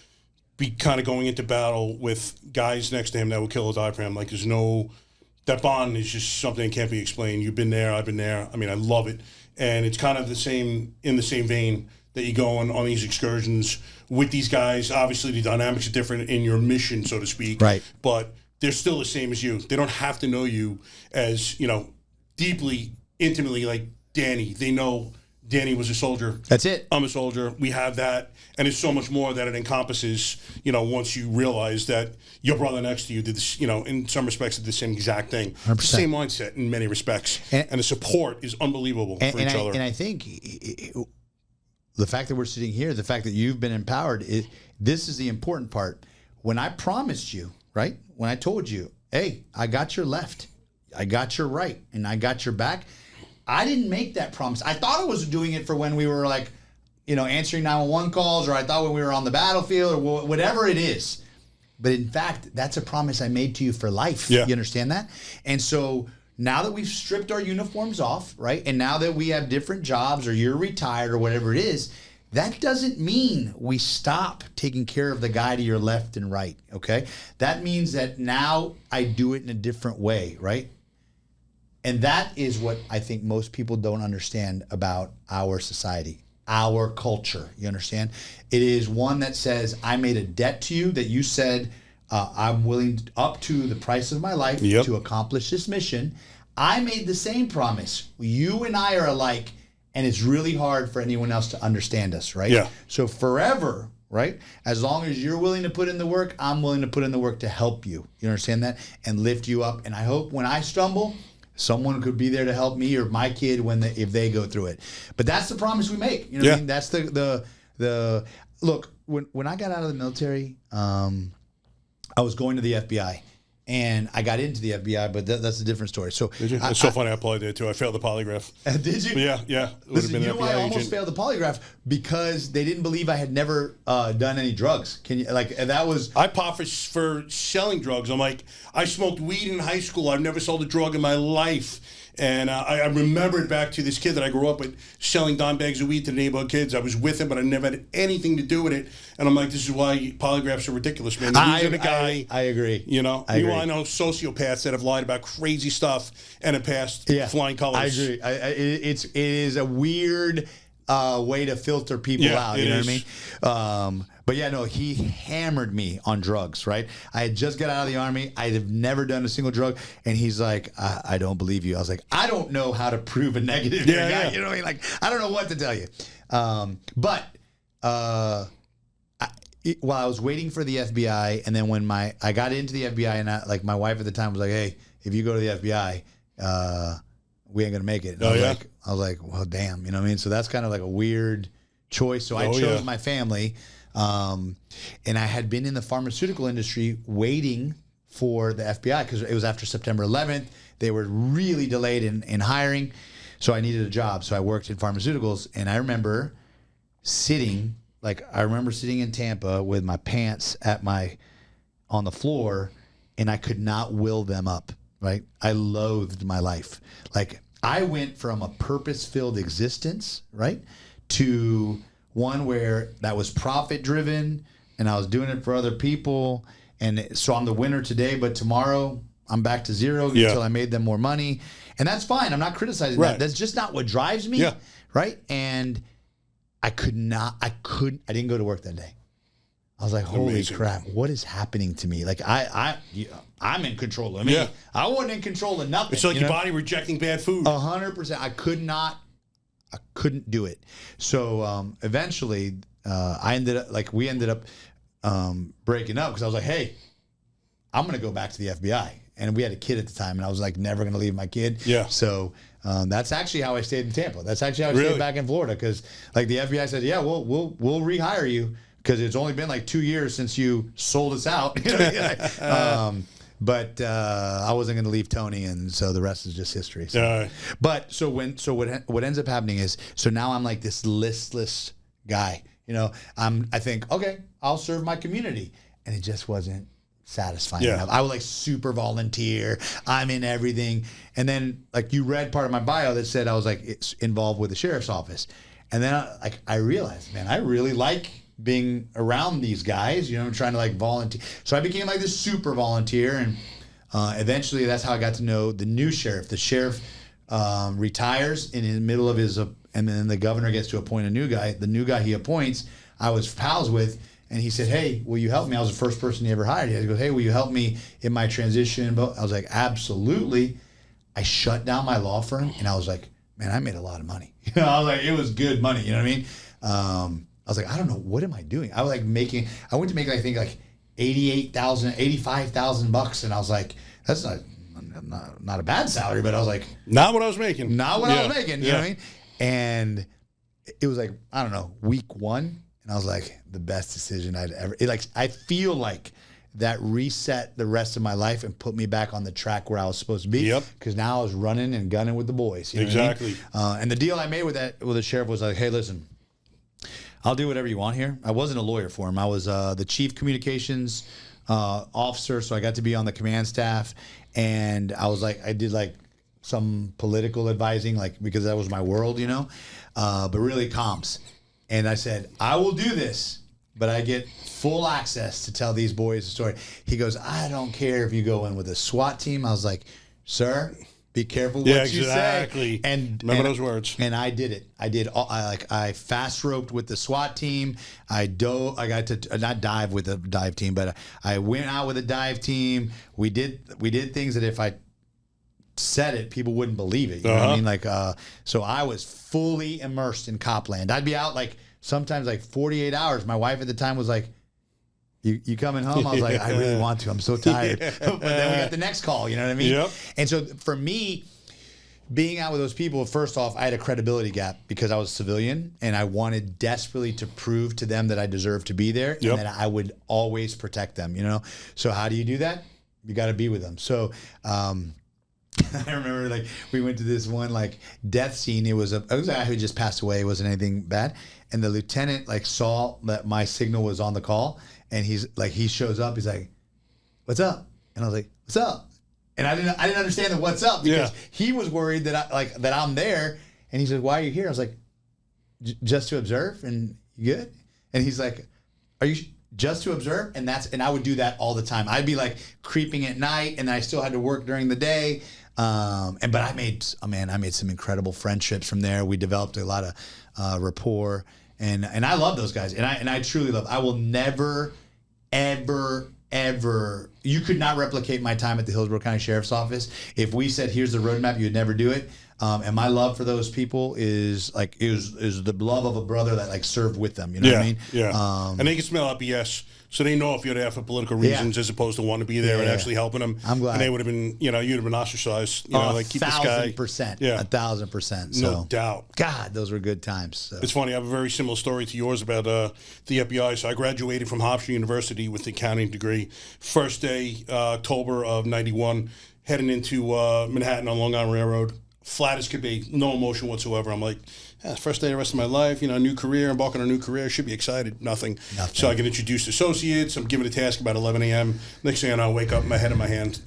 be kind of going into battle with guys next to him that will kill or die for him. Like, that bond is just something that can't be explained. You've been there, I've been there. I mean, I love it. And it's kind of in the same vein that you go on these excursions with these guys. Obviously, the dynamics are different in your mission, so to speak.
Right.
But they're still the same as you. They don't have to know you as, deeply, intimately like Danny. They know Danny was a soldier.
That's it.
I'm a soldier. We have that. And there's so much more that it encompasses, once you realize that your brother next to you did this, in some respects did the same exact thing.
100%.
It's the same mindset in many respects. And the support is unbelievable for each other.
And I think the fact that we're sitting here, the fact that you've been empowered, this is the important part. When I promised you, right? When I told you, hey, I got your left, I got your right, and I got your back, I didn't make that promise. I thought I was doing it for when we were like, answering 911 calls, or I thought when we were on the battlefield, or whatever it is. But in fact, that's a promise I made to you for life.
Yeah.
You understand that? And so now that we've stripped our uniforms off, right? And now that we have different jobs, or you're retired, or whatever it is, that doesn't mean we stop taking care of the guy to your left and right, okay? That means that now I do it in a different way, right? And that is what I think most people don't understand about our society. our culture. You understand? It is one that says, I made a debt to you that you said, I'm willing up to the price of my life to accomplish this mission. I made the same promise. You and I are alike, and it's really hard for anyone else to understand us, right?
Yeah.
So forever, right? As long as you're willing to put in the work, I'm willing to put in the work to help you. You understand that? And lift you up. And I hope when I stumble, someone could be there to help me or my kid if they go through it. But that's the promise we make. You know what I mean? That's the look. When I got out of the military, I was going to the FBI, and I got into the FBI, but that's a different story. So
did you? It's so funny. I applied there too. I failed the polygraph.
Did you?
Yeah.
Listen, you know why I almost failed the polygraph? Because they didn't believe I had never done any drugs. Can you that was?
I popped for selling drugs. I'm like, I smoked weed in high school. I've never sold a drug in my life. And I remembered back to this kid that I grew up with selling dime bags of weed to the neighborhood kids. I was with him, but I never had anything to do with it. And I'm like, this is why polygraphs are ridiculous, man. You're the guy.
I agree.
You know,
I agree.
I know sociopaths that have lied about crazy stuff and have passed flying colors.
I agree. It is a weird way to filter people out. You know what I mean? But yeah, no, he hammered me on drugs, right? I had just got out of the Army. I had never done a single drug. And he's like, I don't believe you. I was like, I don't know how to prove a negative here, guy. You know what I mean? Like, I don't know what to tell you. While I was waiting for the FBI, and then when I got into the FBI, and my wife at the time was like, hey, if you go to the FBI, we ain't going to make it. And I was like, well, damn. You know what I mean? So that's kind of like a weird choice. So I chose my family. And I had been in the pharmaceutical industry waiting for the FBI because it was after September 11th. They were really delayed in hiring. So I needed a job. So I worked in pharmaceuticals. And I remember sitting in Tampa with my pants on the floor, and I could not will them up, right? I loathed my life. Like, I went from a purpose-filled existence, right, to one where that was profit driven and I was doing it for other people. And so I'm the winner today, but tomorrow I'm back to zero until I made them more money. And that's fine. I'm not criticizing that. That's just not what drives me. Right. And I didn't go to work that day. I was like, holy crap, what is happening to me? Like I'm in control of me. I wasn't in control of nothing.
It's like your body rejecting bad food.
100%. I couldn't do it. So eventually, we ended up breaking up because I was like, hey, I'm going to go back to the FBI. And we had a kid at the time, and I was like, never going to leave my kid. So that's actually how I stayed in Tampa. That's actually how I stayed back in Florida, because like the FBI said, yeah, we'll rehire you because it's only been like 2 years since you sold us out. But I wasn't going to leave Tony, and so the rest is just history. So. But what ends up happening is, so now I'm like this listless guy. You know, I think, okay, I'll serve my community, and it just wasn't satisfying enough. I would like super volunteer. I'm in everything, and then like you read part of my bio that said I was like it's involved with the sheriff's office, and then I realized, man, I really like being around these guys, you know, trying to like volunteer. So I became like this super volunteer, and eventually that's how I got to know the new sheriff. The sheriff retires in the middle of his, and then the governor gets to appoint a new guy. The new guy he appoints, I was pals with, and he said, hey, will you help me? I was the first person he ever hired. He goes, hey, will you help me in my transition? But I was like, absolutely. I shut down my law firm, and I was like, man, I made a lot of money. You know, I was like, it was good money. You know what I mean? I was like, I don't know, what am I doing? I was like I went to make, I think, like $85,000, and I was like, that's not a bad salary, but I was like,
not what I was making.
Not what I was making, you know what I mean? And it was like, I don't know, week one, and I was like, the best decision I'd ever. I feel like that reset the rest of my life and put me back on the track where I was supposed to be. Because now I was running and gunning with the boys. You know
exactly.
What I mean? And the deal I made with the sheriff was like, hey, listen, I'll do whatever you want here. I wasn't a lawyer for him. I was the chief communications officer, so I got to be on the command staff. And I was like, I did like some political advising, like because that was my world, you know, but really comms. And I said, I will do this, but I get full access to tell these boys a story. He goes, I don't care if you go in with a SWAT team. I was like, sir, be careful what
Yeah,
you
exactly.
say. And
remember those words.
And I did it. I fast roped with the SWAT team. I got to not dive with the dive team, but I went out with a dive team. We did things that if I said it, people wouldn't believe it. You know what I mean? So I was fully immersed in Copland. I'd be out sometimes 48 hours. My wife at the time was like, You coming home? I was like, I really want to. I'm so tired. But then we got the next call. You know what I mean?
Yep.
And so for me, being out with those people, first off, I had a credibility gap because I was a civilian and I wanted desperately to prove to them that I deserved to be there and that I would always protect them. You know? So how do you do that? You got to be with them. So I remember we went to this one death scene. It was a guy who just passed away. It wasn't anything bad. And the lieutenant saw that my signal was on the call. And he shows up. He's like, "What's up?" And I was like, "What's up?" And I didn't understand the "what's up" because he was worried that that I'm there. And he said, "Why are you here?" I was like, "Just to observe." And you good? And he's like, "Are you just to observe?" And I would do that all the time. I'd be creeping at night, and I still had to work during the day. But I made some incredible friendships from there. We developed a lot of rapport. And I love those guys, and I truly love. I will never, ever. You could not replicate my time at the Hillsborough County Sheriff's Office. If we said, "Here's the roadmap," you would never do it. And my love for those people is the love of a brother that served with them. You know what I mean?
Yeah. And they can smell out BS. So they know if you're there for political reasons as opposed to wanting to be there and actually helping them.
I'm glad.
And they would have been, you'd have been ostracized. Keep this guy.
1,000%.
Yeah.
1,000%. So.
No doubt.
God, those were good times. So.
It's funny. I have a very similar story to yours about the FBI. So I graduated from Hofstra University with the accounting degree. First day, October of 91, heading into Manhattan on Long Island Railroad. Flat as could be, no emotion whatsoever. I'm like, first day of the rest of my life, new career, embarking on a new career, should be excited. Nothing. So I get introduced to associates. I'm given a task about 11 a.m. Next thing I know, I wake up, my head in my hand.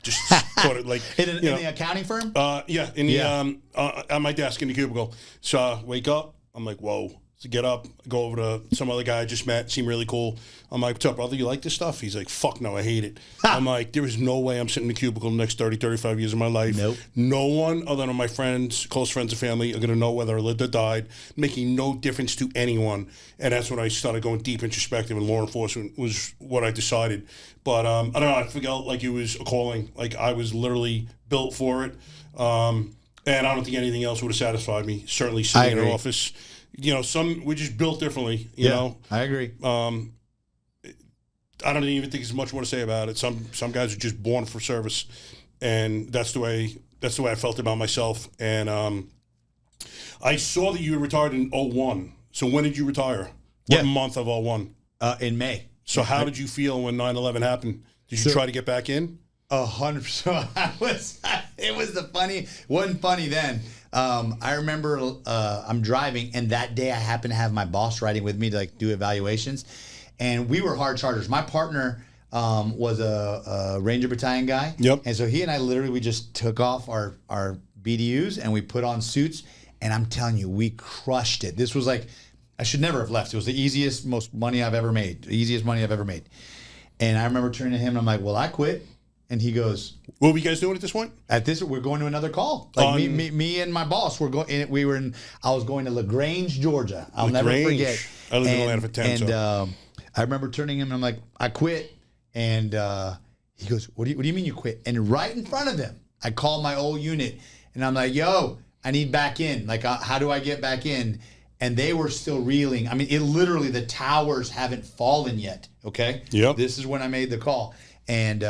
Just caught it
in the accounting firm?
On my desk in the cubicle. So I wake up, I'm like, whoa. So get up, go over to some other guy I just met, seemed really cool. I'm like, "What's up, brother? You like this stuff?" He's like, "Fuck no, I hate it." I'm like, there is no way I'm sitting in the cubicle the next 30, 35 years of my life.
Nope.
No one other than my friends, close friends and family are going to know whether I lived or died, making no difference to anyone. And that's when I started going deep introspective, and law enforcement was what I decided. But I don't know, I felt like it was a calling. I was literally built for it. And I don't think anything else would have satisfied me, certainly sitting in an office. We're just built differently, you know.
I agree.
I don't even think there's much more to say about it. Some guys are just born for service, and that's the way I felt about myself. And I saw that you retired in 01. So when did you retire? What month of 01?
In May.
So how did you feel when 9/11 happened? Did you try to get back in?
100%. It was wasn't funny then. I remember I'm driving, and that day I happened to have my boss riding with me to do evaluations, and we were hard chargers. My partner was a Ranger Battalion guy, and so he and I we just took off our BDUs and we put on suits, and I'm telling you, we crushed it. This was I should never have left. It was the easiest money I've ever made. And I remember turning to him and I'm like, "Well, I quit." And he goes,
"What were you guys doing at this point?"
We're going to another call. Me and my boss were going. I was going to LaGrange, Georgia. I'll never forget.
I lived in Atlanta for 10.
And I remember turning him and I'm like, "I quit." And he goes, "What do you mean you quit?" And right in front of him, I called my old unit and I'm like, "Yo, I need back in. How do I get back in?" And they were still reeling. I mean, the towers haven't fallen yet. Okay.
Yep.
This is when I made the call, and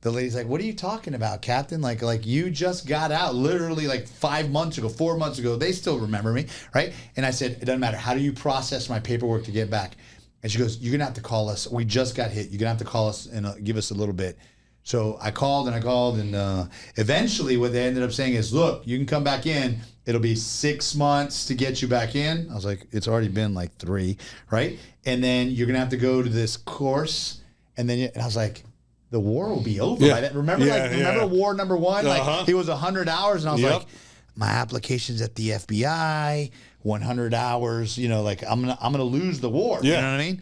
the lady's like, "What are you talking about, Captain? Like you just got out literally 5 months ago, 4 months ago." They still remember me, right? And I said, "It doesn't matter. How do you process my paperwork to get back?" And she goes, "You're going to have to call us. We just got hit. You're going to have to call us and give us a little bit." So I called, and eventually what they ended up saying is, "Look, you can come back in. It'll be 6 months to get you back in." I was like, "It's already been 3, right? And then you're going to have to go to this course." And I was like, "The war will be over by then." Remember War number 1? It was 100 hours, and I was like, "My application's at the FBI, 100 hours. I'm gonna lose the war." You know what I mean?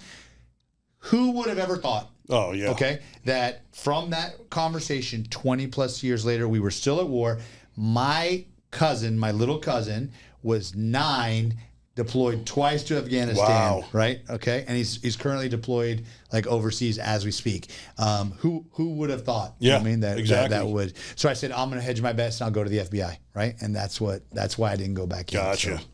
Who would have ever thought
Oh, yeah.
Okay. That from that conversation, 20 plus years later, we were still at war. My little cousin, was 9, deployed twice to Afghanistan.
Wow.
Right. Okay. And he's currently deployed like overseas as we speak. Who would have thought?
Yeah,
you know what I mean,
exactly.
that would. So I said, I'm going to hedge my bets and I'll go to the FBI. Right. And that's why I didn't go back.
Gotcha.
In, so.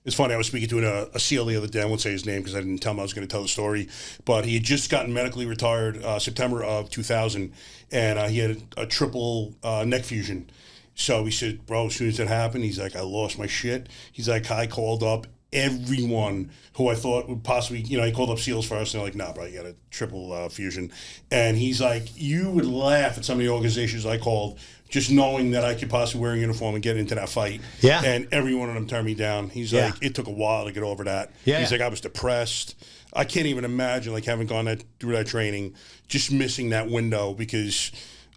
It's funny. I was speaking to a SEAL the other day. I won't say his name because I didn't tell him I was going to tell the story. But he had just gotten medically retired September of 2000, and he had a triple neck fusion. So he said, bro, as soon as that happened, he's like, I lost my shit. He's like, I called up everyone who I thought would possibly, he called up SEALs first, and they're like, nah, bro, you got a triple fusion. And he's like, you would laugh at some of the organizations I called just knowing that I could possibly wear a uniform and get into that fight.
Yeah.
And every one of them turned me down. He's like, it took a while to get over that.
Yeah.
He's like, I was depressed. I can't even imagine like having gone through that training, just missing that window because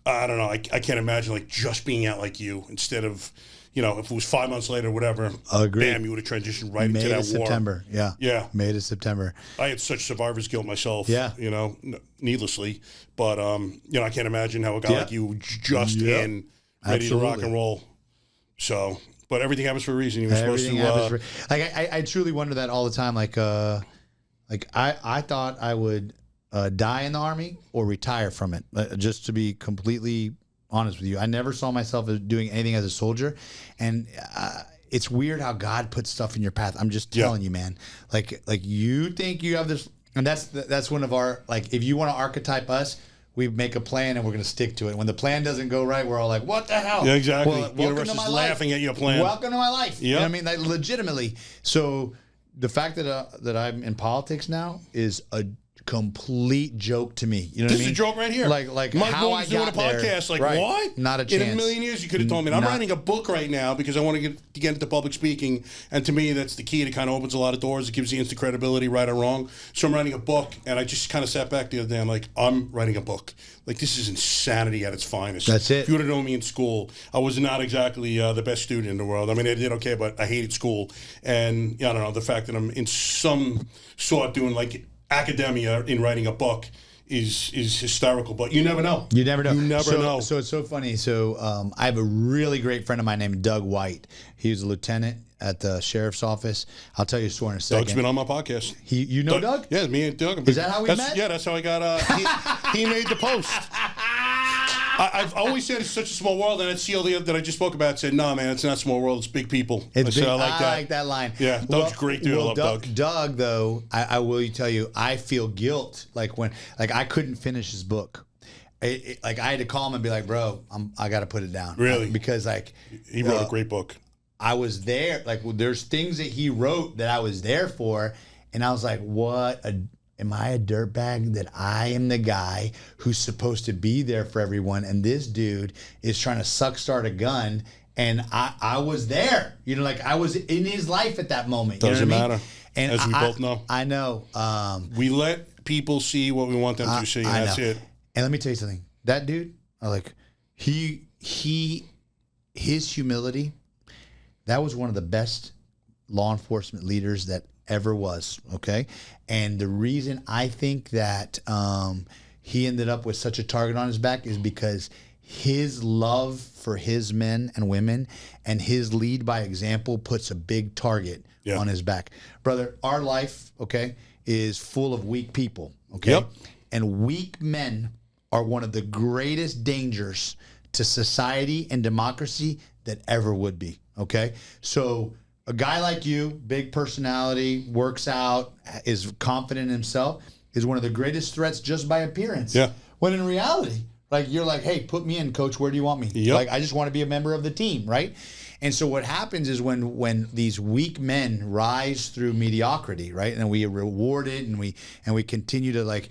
I don't know. I can't imagine like just being out like you instead of, if it was 5 months later or whatever, bam, you would have transitioned right into that war.
September. Yeah.
Yeah.
May to September.
I had such survivor's guilt myself,
Yeah.
Needlessly. But, I can't imagine how a guy like you just in, ready to rock and roll. So, but everything happens for a reason. You were supposed to.
I truly wonder that all the time. Like I thought I would die in the Army or retire from it. Just to be completely honest with you, I never saw myself as doing anything as a soldier, and it's weird how God puts stuff in your path. I'm just telling you, man. Like you think you have this, and that's one of our if you want to archetype us. We make a plan and we're going to stick to it. When the plan doesn't go right, we're all like, what the hell?
Yeah, exactly.
Well,
The universe is laughing at your plan.
Welcome to my life.
Yep.
You know what I mean? Like, legitimately. So the fact that I'm in politics now is a complete joke to me. You know what I mean?
This is a joke right here.
Like
Mike
how
Morgan's
I
doing a
got
podcast.
there.
Like, what?
Not a chance.
In a million years, you could have told me. I'm writing a book right now because I want to get into public speaking. And to me, that's the key. It kind of opens a lot of doors. It gives you instant credibility, right or wrong. So I'm writing a book, and I just kind of sat back the other day. I'm like, I'm writing a book. Like, this is insanity at its finest.
That's it.
If you would have known me in school, I was not exactly the best student in the world. I mean, I did okay, but I hated school. And, I don't know, the fact that I'm in some sort doing, like, academia in writing a book is hysterical, but you never know.
You never know.
You never know.
So it's so funny. So I have a really great friend of mine named Doug White. He was a lieutenant at the sheriff's office. I'll tell you a story in a second.
Doug's been on my podcast.
You know Doug?
Yeah, me and Doug.
Is that how we met?
Yeah, that's how I got. He made the post. I've always said it's such a small world, and that SEAL that I just spoke about said, "No, man, it's not a small world. It's big people."
It's big.
I
like that line.
Yeah, Doug's great dude. I love Doug.
Doug, though, I will tell you, I feel guilt when I couldn't finish his book. I had to call him and be like, "Bro, I got to put it down."
Really?
Because
he wrote a great book.
I was there. There's things that he wrote that I was there for, and I was like, am I a dirtbag that I am the guy who's supposed to be there for everyone, and this dude is trying to start a gun, and I was there. I was in his life at that moment.
Doesn't matter.
And
as we both know.
I know.
We let people see what we want them to see, and that's it.
And let me tell you something. That dude, his humility, that was one of the best law enforcement leaders that ever was, okay? And the reason I think that he ended up with such a target on his back is because his love for his men and women and his lead by example puts a big target on his back. Brother, our life, okay, is full of weak people, okay?
Yep.
And weak men are one of the greatest dangers to society and democracy that ever would be, okay? So a guy like you, big personality, works out, is confident in himself, is one of the greatest threats just by appearance.
Yeah.
When in reality, you're like, hey, put me in, coach. Where do you want me?
Yep.
I just want to be a member of the team, right? And so what happens is when these weak men rise through mediocrity, right, and we reward it, and we continue to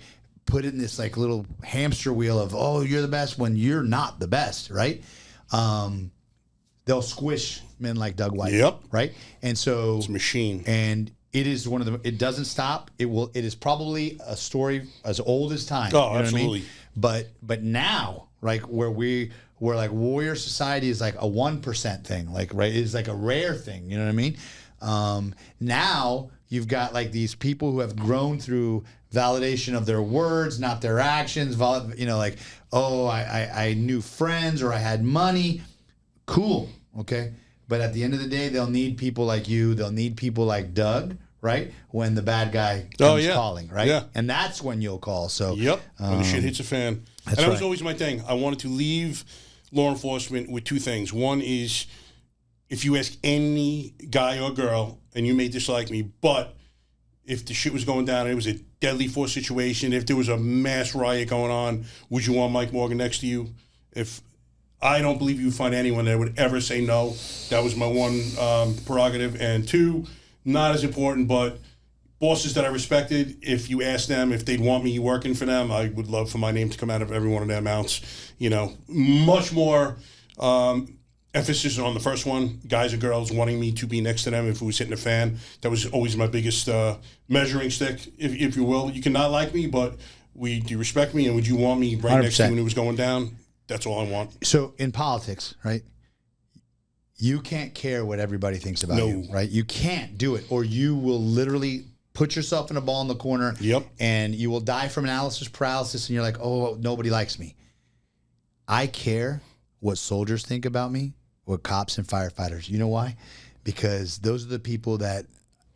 put it in this little hamster wheel of, oh, you're the best when you're not the best, right? They'll squish men like Doug White.
Yep.
Right? And so
it's a machine.
And it is it doesn't stop. It is probably a story as old as time.
Oh,
you know
absolutely.
What I mean? But now, where warrior society is a 1% thing, right? It's a rare thing, you know what I mean? Now you've got like these people who have grown through validation of their words, not their actions. Like, oh, I knew friends or I had money. Cool, okay. But at the end of the day, they'll need people like you. They'll need people like Doug, right? When the bad guy comes calling, right?
Yeah.
And that's when you'll call. So
Yep. When the shit hits a fan. And that was
right.
always my thing. I wanted to leave law enforcement with two things. One is, if you ask any guy or girl, and you may dislike me, but if the shit was going down and it was a deadly force situation, if there was a mass riot going on, would you want Mike Morgan next to you? If I don't believe you would find anyone that would ever say no. That was my one prerogative. And two, not as important, but bosses that I respected, if you asked them if they'd want me working for them, I would love for my name to come out of every one of their mouths. You know, much more emphasis on the first one, guys and girls wanting me to be next to them if it was hitting a fan. That was always my biggest measuring stick, if you will. You cannot like me, but do you respect me, and would you want me right
100%.
next to you when it was going down? That's all I want.
So in politics, right, you can't care what everybody thinks about you, right? You can't do it, or you will literally put yourself in a ball in the corner.
Yep.
And you will die from analysis paralysis, and you're like, oh, nobody likes me. I care what soldiers think about me, what cops and firefighters. You know why? Because those are the people that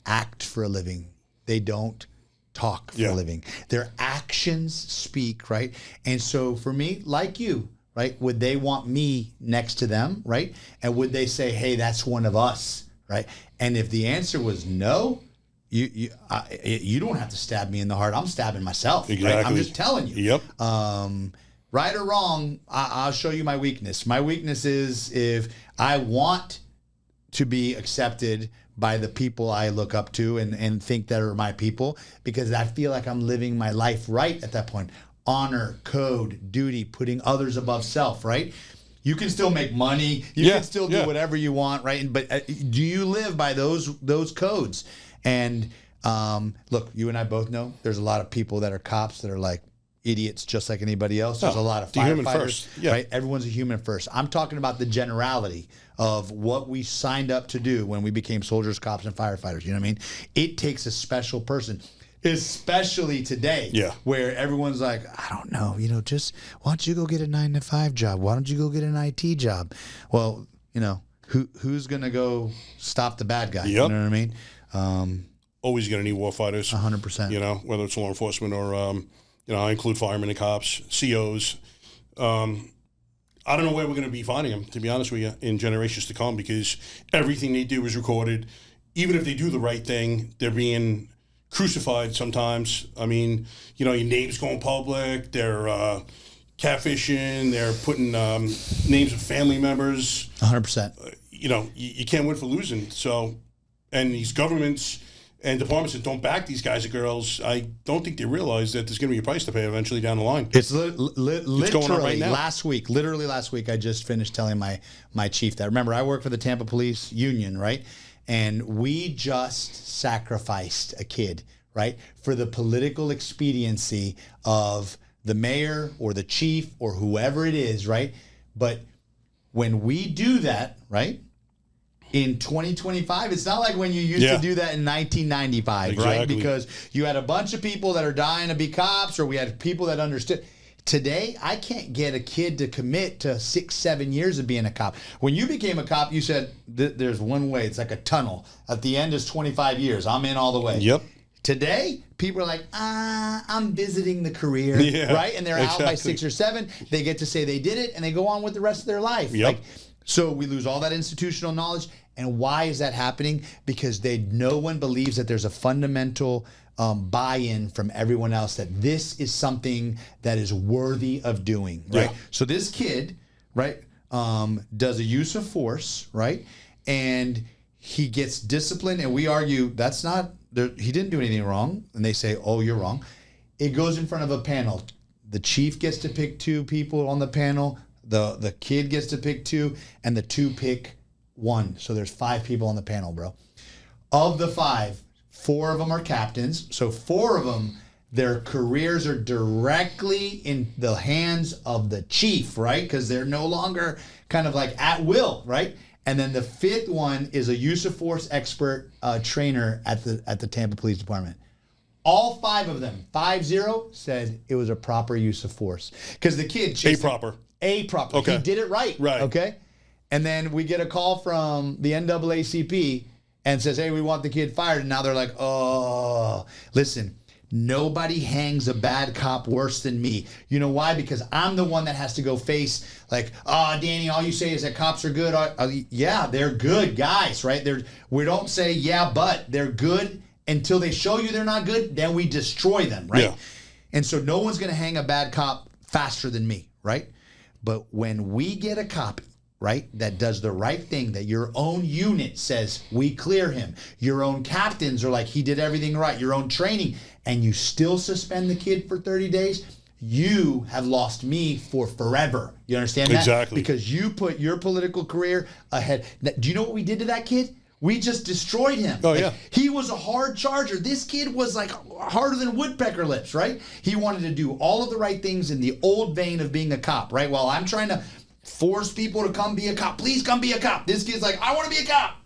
act for a living. They don't talk for a living. Their actions speak, right? And so for me, like you, right, would they want me next to them, right? And would they say, hey, that's one of us, right? And if the answer was no, you don't have to stab me in the heart. I'm stabbing myself.
Exactly.
Right? I'm just telling you.
Yep.
Right or wrong, I'll show you my weakness. My weakness is if I want to be accepted by the people I look up to and think that are my people, because I feel like I'm living my life right at that point. Honor, code, duty, putting others above self, right? You can still make money. You can still do whatever you want, right? But do you live by those codes? And look, you and I both know there's a lot of people that are cops that are like idiots just like anybody else. There's a lot of firefighters, right? Everyone's a human first. I'm talking about the generality of what we signed up to do when we became soldiers, cops, and firefighters. You know what I mean? It takes a special person, especially today, where everyone's like, I don't know, just why don't you go get a 9-to-5 job? Why don't you go get an IT job? Well, who's going to go stop the bad guy? You know what I mean?
Always going to need war fighters.
100%.
Whether it's law enforcement or, I include firemen and cops, COs. I don't know where we're going to be finding them, to be honest with you, in generations to come, because everything they do is recorded. Even if they do the right thing, they're being crucified sometimes. I mean, your names going public. They're catfishing. They're putting names of family members.
100%.
You can't win for losing. So, and these governments and departments that don't back these guys and girls, I don't think they realize that there's going to be a price to pay eventually down the line.
It's literally
going on right now.
last week, I just finished telling my chief that. Remember, I work for the Tampa Police Union, right? And we just sacrificed a kid, right, for the political expediency of the mayor or the chief or whoever it is, right? But when we do that, right, in 2025, it's not like when you used to do that in 1995, right? Because you had a bunch of people that are dying to be cops, or we had people that understood. Today, I can't get a kid to commit to 6-7 years of being a cop. When you became a cop, you said there's one way. It's like a tunnel. At the end is 25 years. I'm in all the way.
Yep.
Today, people are like, I'm visiting the career, right? And they're out by 6 or 7. They get to say they did it, and they go on with the rest of their life.
Yep.
So we lose all that institutional knowledge. And why is that happening? Because no one believes that there's a fundamental buy-in from everyone else that this is something that is worthy of doing, right? So this kid, right, does a use of force, right? And he gets disciplined, and we argue that's not, he didn't do anything wrong. And they say, oh, you're wrong. It goes in front of a panel. The chief gets to pick 2 people on the panel. The kid gets to pick 2, and the 2 pick 1. So there's 5 people on the panel, bro. Of the 5, 4 of them are captains. So 4 of them, their careers are directly in the hands of the chief, right? Because they're no longer kind of like at will, right? And then the fifth one is a use of force expert trainer at the Tampa Police Department. All 5 of them, 5-0, said it was a proper use of force. Because the kid...
A proper.
Okay. He did it right.
Right.
Okay? And then we get a call from the NAACP and says, hey, we want the kid fired. And now they're like, oh, listen, nobody hangs a bad cop worse than me. You know why? Because I'm the one that has to go face like, Danny, all you say is that cops are good. Yeah, they're good guys, right? We don't say, yeah, but they're good until they show you they're not good. Then we destroy them, right?
Yeah.
And so no one's going to hang a bad cop faster than me, right? But when we get a cop, right, that does the right thing, that your own unit says, we clear him. Your own captains are like, he did everything right. Your own training, and you still suspend the kid for 30 days, you have lost me for forever. You understand that?
Exactly.
Because you put your political career ahead. Do you know what we did to that kid? We just destroyed him.
Oh, yeah.
He was a hard charger. This kid was like harder than woodpecker lips, right? He wanted to do all of the right things in the old vein of being a cop, right? While I'm trying to force people to come be a cop. Please come be a cop. This kid's like, I want to be a cop.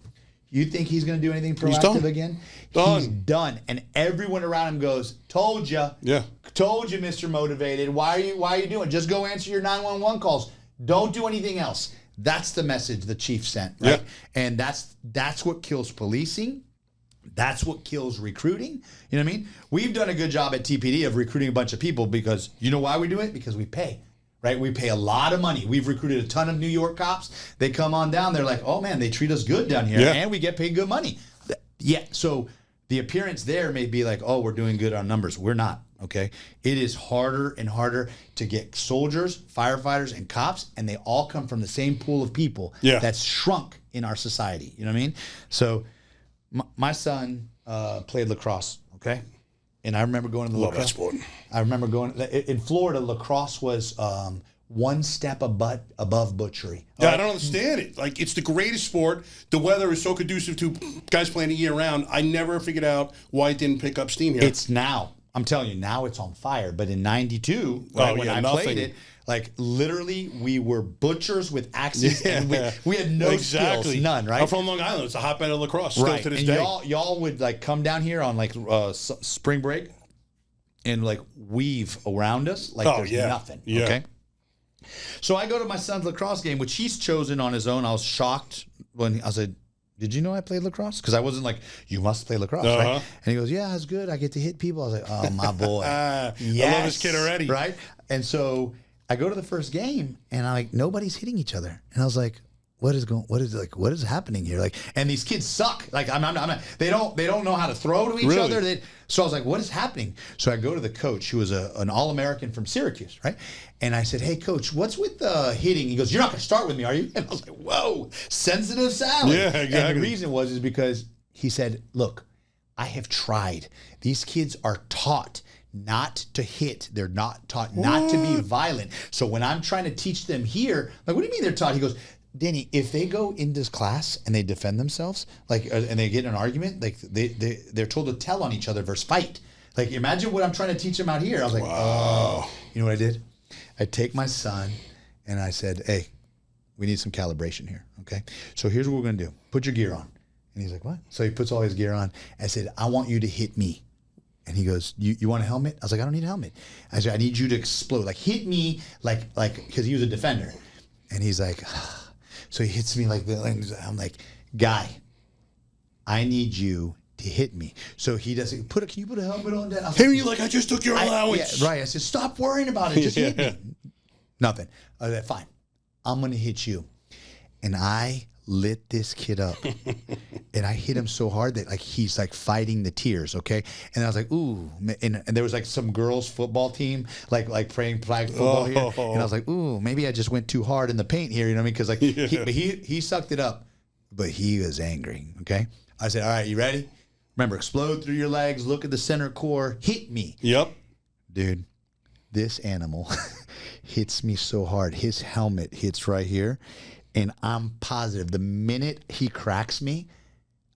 You think he's going to do anything proactive again? He's done. And everyone around him goes, told you.
Yeah.
Told you, Mr. Motivated. Why are you doing? Just go answer your 911 calls. Don't do anything else. That's the message the chief sent, right?
Yeah.
And that's what kills policing. That's what kills recruiting. You know what I mean? We've done a good job at TPD of recruiting a bunch of people because you know why we do it? Because we pay. Right? We pay a lot of money. We've recruited a ton of New York cops. They come on down. They're like, oh, man, they treat us good down here.
Yeah.
And we get paid good money. Yeah. So the appearance there may be like, oh, we're doing good on numbers. We're not. Okay. It is harder and harder to get soldiers, firefighters, and cops. And they all come from the same pool of people that's shrunk in our society. You know what I mean? So my son played lacrosse. Okay. And I remember going to the lacrosse.
Love that sport.
I remember going in Florida. Lacrosse was one step above butchery.
Yeah, I don't understand it. Like, it's the greatest sport. The weather is so conducive to guys playing it year round. I never figured out why it didn't pick up steam here.
It's now. I'm telling you, now it's on fire. But in '92, when I played it, like literally, we were butchers with axes, and we had no skills, none. Right?
I'm from Long Island. It's a hotbed of lacrosse still to this
and
day.
Y'all would like come down here on like spring break, and like weave around us like there's nothing.
Yeah.
Okay. So I go to my son's lacrosse game, which he's chosen on his own. I was shocked when I said, did you know I played lacrosse? Because I wasn't like, you must play lacrosse, right? And he goes, yeah, it's good. I get to hit people. I was like, oh, my boy.
Yes. I love this kid already.
Right? And so I go to the first game, and I'm like, nobody's hitting each other. And I was like, what is happening here? Like, and these kids suck. Like, I'm not, they don't know how to throw to each other. So I was like, what is happening? So I go to the coach, who was an All-American from Syracuse, right? And I said, hey, coach, what's with the hitting? He goes, you're not going to start with me, are you? And I was like, whoa, sensitive Sally.
Yeah, exactly.
And the reason is because he said, look, I have tried. These kids are taught not to hit. They're not taught not to be violent. So when I'm trying to teach them here, like, what do you mean they're taught? He goes, Danny, if they go into class and they defend themselves, like, and they get in an argument, like they're told to tell on each other versus fight. Like, imagine what I'm trying to teach them out here. I was like, oh, you know what I did? I take my son and I said, hey, we need some calibration here. Okay. So here's what we're going to do. Put your gear on. And he's like, what? So he puts all his gear on. I said, I want you to hit me. And he goes, you want a helmet? I was like, I don't need a helmet. I said, I need you to explode. Like, hit me like, because he was a defender. And he's like, so he hits me like that. I'm like, guy, I need you to hit me. So he does it. Can you put a helmet on, Dad?
Hey, you like, I just took your allowance.
Yeah, right. I said, stop worrying about it. Just hit me. Nothing. I said, fine. I'm going to hit you. And I lit this kid up. And I hit him so hard that like he's like fighting the tears, okay? And I was like, ooh. And there was like some girls' football team like playing flag football here. And I was like, ooh, maybe I just went too hard in the paint here, you know what I mean? Because like he sucked it up, but he was angry, okay? I said, all right, you ready? Remember, explode through your legs, look at the center core, hit me.
Yep.
Dude, this animal hits me so hard. His helmet hits right here. And I'm positive the minute he cracks me,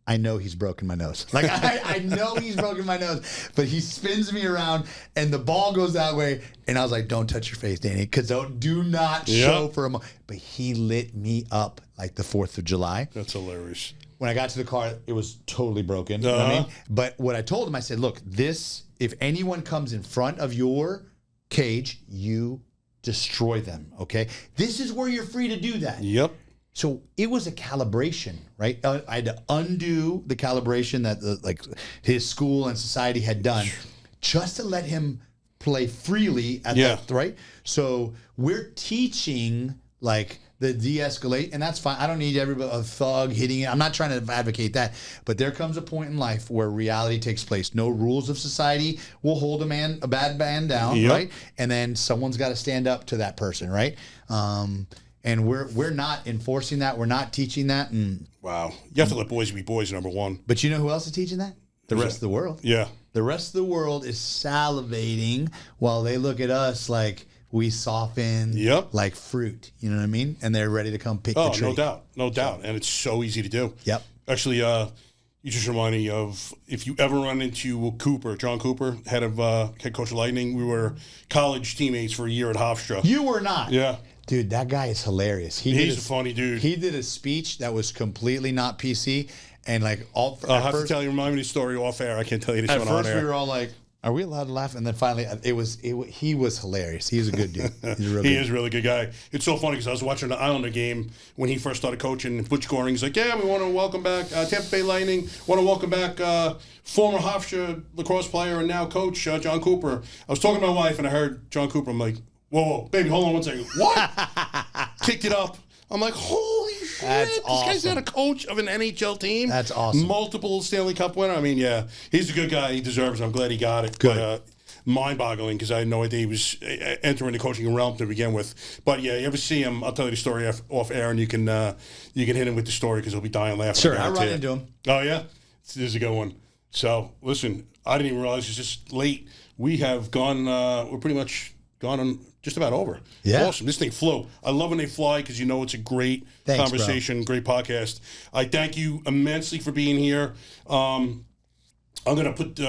I know he's broken my nose. Like, I know he's broken my nose, but he spins me around and the ball goes that way. And I was like, don't touch your face, Danny, because do not show for a moment. But he lit me up like the 4th of July.
That's hilarious.
When I got to the car, it was totally broken. You know what I mean? But what I told him, I said, look, if anyone comes in front of your cage, you destroy them, okay? This is where you're free to do that.
Yep.
So it was a calibration, right? I had to undo the calibration that like his school and society had done just to let him play freely at that, right? So we're teaching like the de-escalate, and that's fine. I don't need everybody a thug hitting it. I'm not trying to advocate that, but there comes a point in life where reality takes place. No rules of society will hold a bad man down, right? And then someone's got to stand up to that person, right? And we're not enforcing that. We're not teaching that. And
wow, you have to let boys be boys, number one.
But you know who else is teaching that? The rest of the world.
Yeah.
The rest of the world is salivating while they look at us like we soften like fruit. You know what I mean? And they're ready to come pick the tree.
No doubt. And it's so easy to do.
Yep.
Actually, you just remind me of if you ever run into John Cooper, head coach of Lightning. We were college teammates for a year at Hofstra.
You were not.
Yeah.
Dude, that guy is hilarious.
He's a funny dude.
He did a speech that was completely not PC, and like all.
I'll have to tell you. Remind me the story off air. I can't tell you this one on air.
At first, we were all like, "Are we allowed to laugh?" And then finally, he was hilarious. He's a good dude.
He is a really good guy. It's so funny because I was watching the Islander game when he first started coaching. Butch Goring's like, "Yeah, we want to welcome back Tampa Bay Lightning. Want to welcome back former Hofstra lacrosse player and now coach John Cooper." I was talking to my wife and I heard John Cooper. I'm like, whoa, baby, hold on one second. What? Kicked it up. I'm like, holy shit.
That's awesome.
This guy's not a coach of an NHL team.
That's awesome.
Multiple Stanley Cup winner. I mean, yeah, he's a good guy. He deserves it. I'm glad he got it.
Good.
But, mind-boggling because I had no idea he was entering the coaching realm to begin with. But yeah, you ever see him? I'll tell you the story off air, and you can hit him with the story because he'll be dying laughing.
Sure, I run into him.
Oh yeah, this is a good one. So listen, I didn't even realize it's just late. We have gone. We're pretty much gone on just about over.
Yeah,
awesome. This thing flew. I love when they fly because it's a great conversation, great podcast. I thank you immensely for being here. I'm gonna put you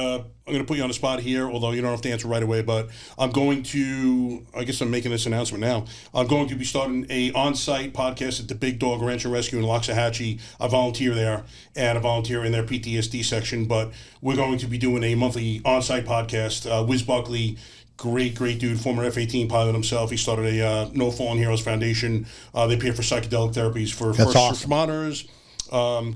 on the spot here, although you don't have to answer right away. But I'm going to. I guess I'm making this announcement now. I'm going to be starting a on-site podcast at the Big Dog Ranch and Rescue in Loxahatchee. I volunteer there, and I volunteer in their PTSD section. But we're going to be doing a monthly on-site podcast. Wiz Buckley. Great dude, former F-18 pilot himself. He started a No Fallen Heroes Foundation. They pay for psychedelic therapies for first responders,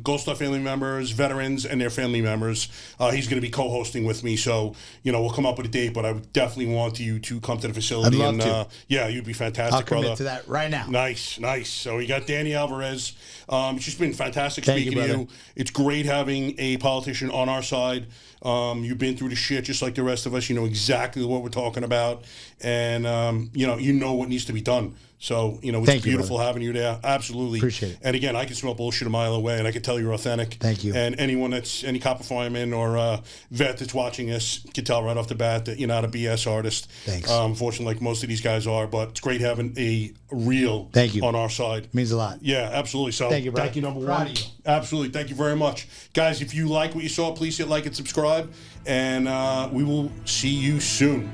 Gold Star family members, veterans, and their family members. He's going to be co-hosting with me, so we'll come up with a date. But I would definitely want you to come to the facility.
I'd love to.
Yeah, you'd be fantastic.
I'll commit
brother.
to that right now.
Nice. So you got Danny Alvarez. It's just been fantastic speaking to you. It's great having a politician on our side. You've been through the shit just like the rest of us. You know exactly what we're talking about, and you know what needs to be done. So it's beautiful having you there. Absolutely
appreciate it.
And again, I can smell bullshit a mile away, and I can tell you're authentic.
Thank you.
And anyone that's any copper fireman or vet that's watching us can tell right off the bat that you're not a BS artist.
Thanks.
Fortunately, like most of these guys are, but it's great having a real on our side.
Means a lot.
Yeah, absolutely. So
thank you, brother.
Thank you, number
Proud
one.
of you.
Absolutely. Thank you very much. Guys, if you like what you saw, please hit like and subscribe, and we will see you soon.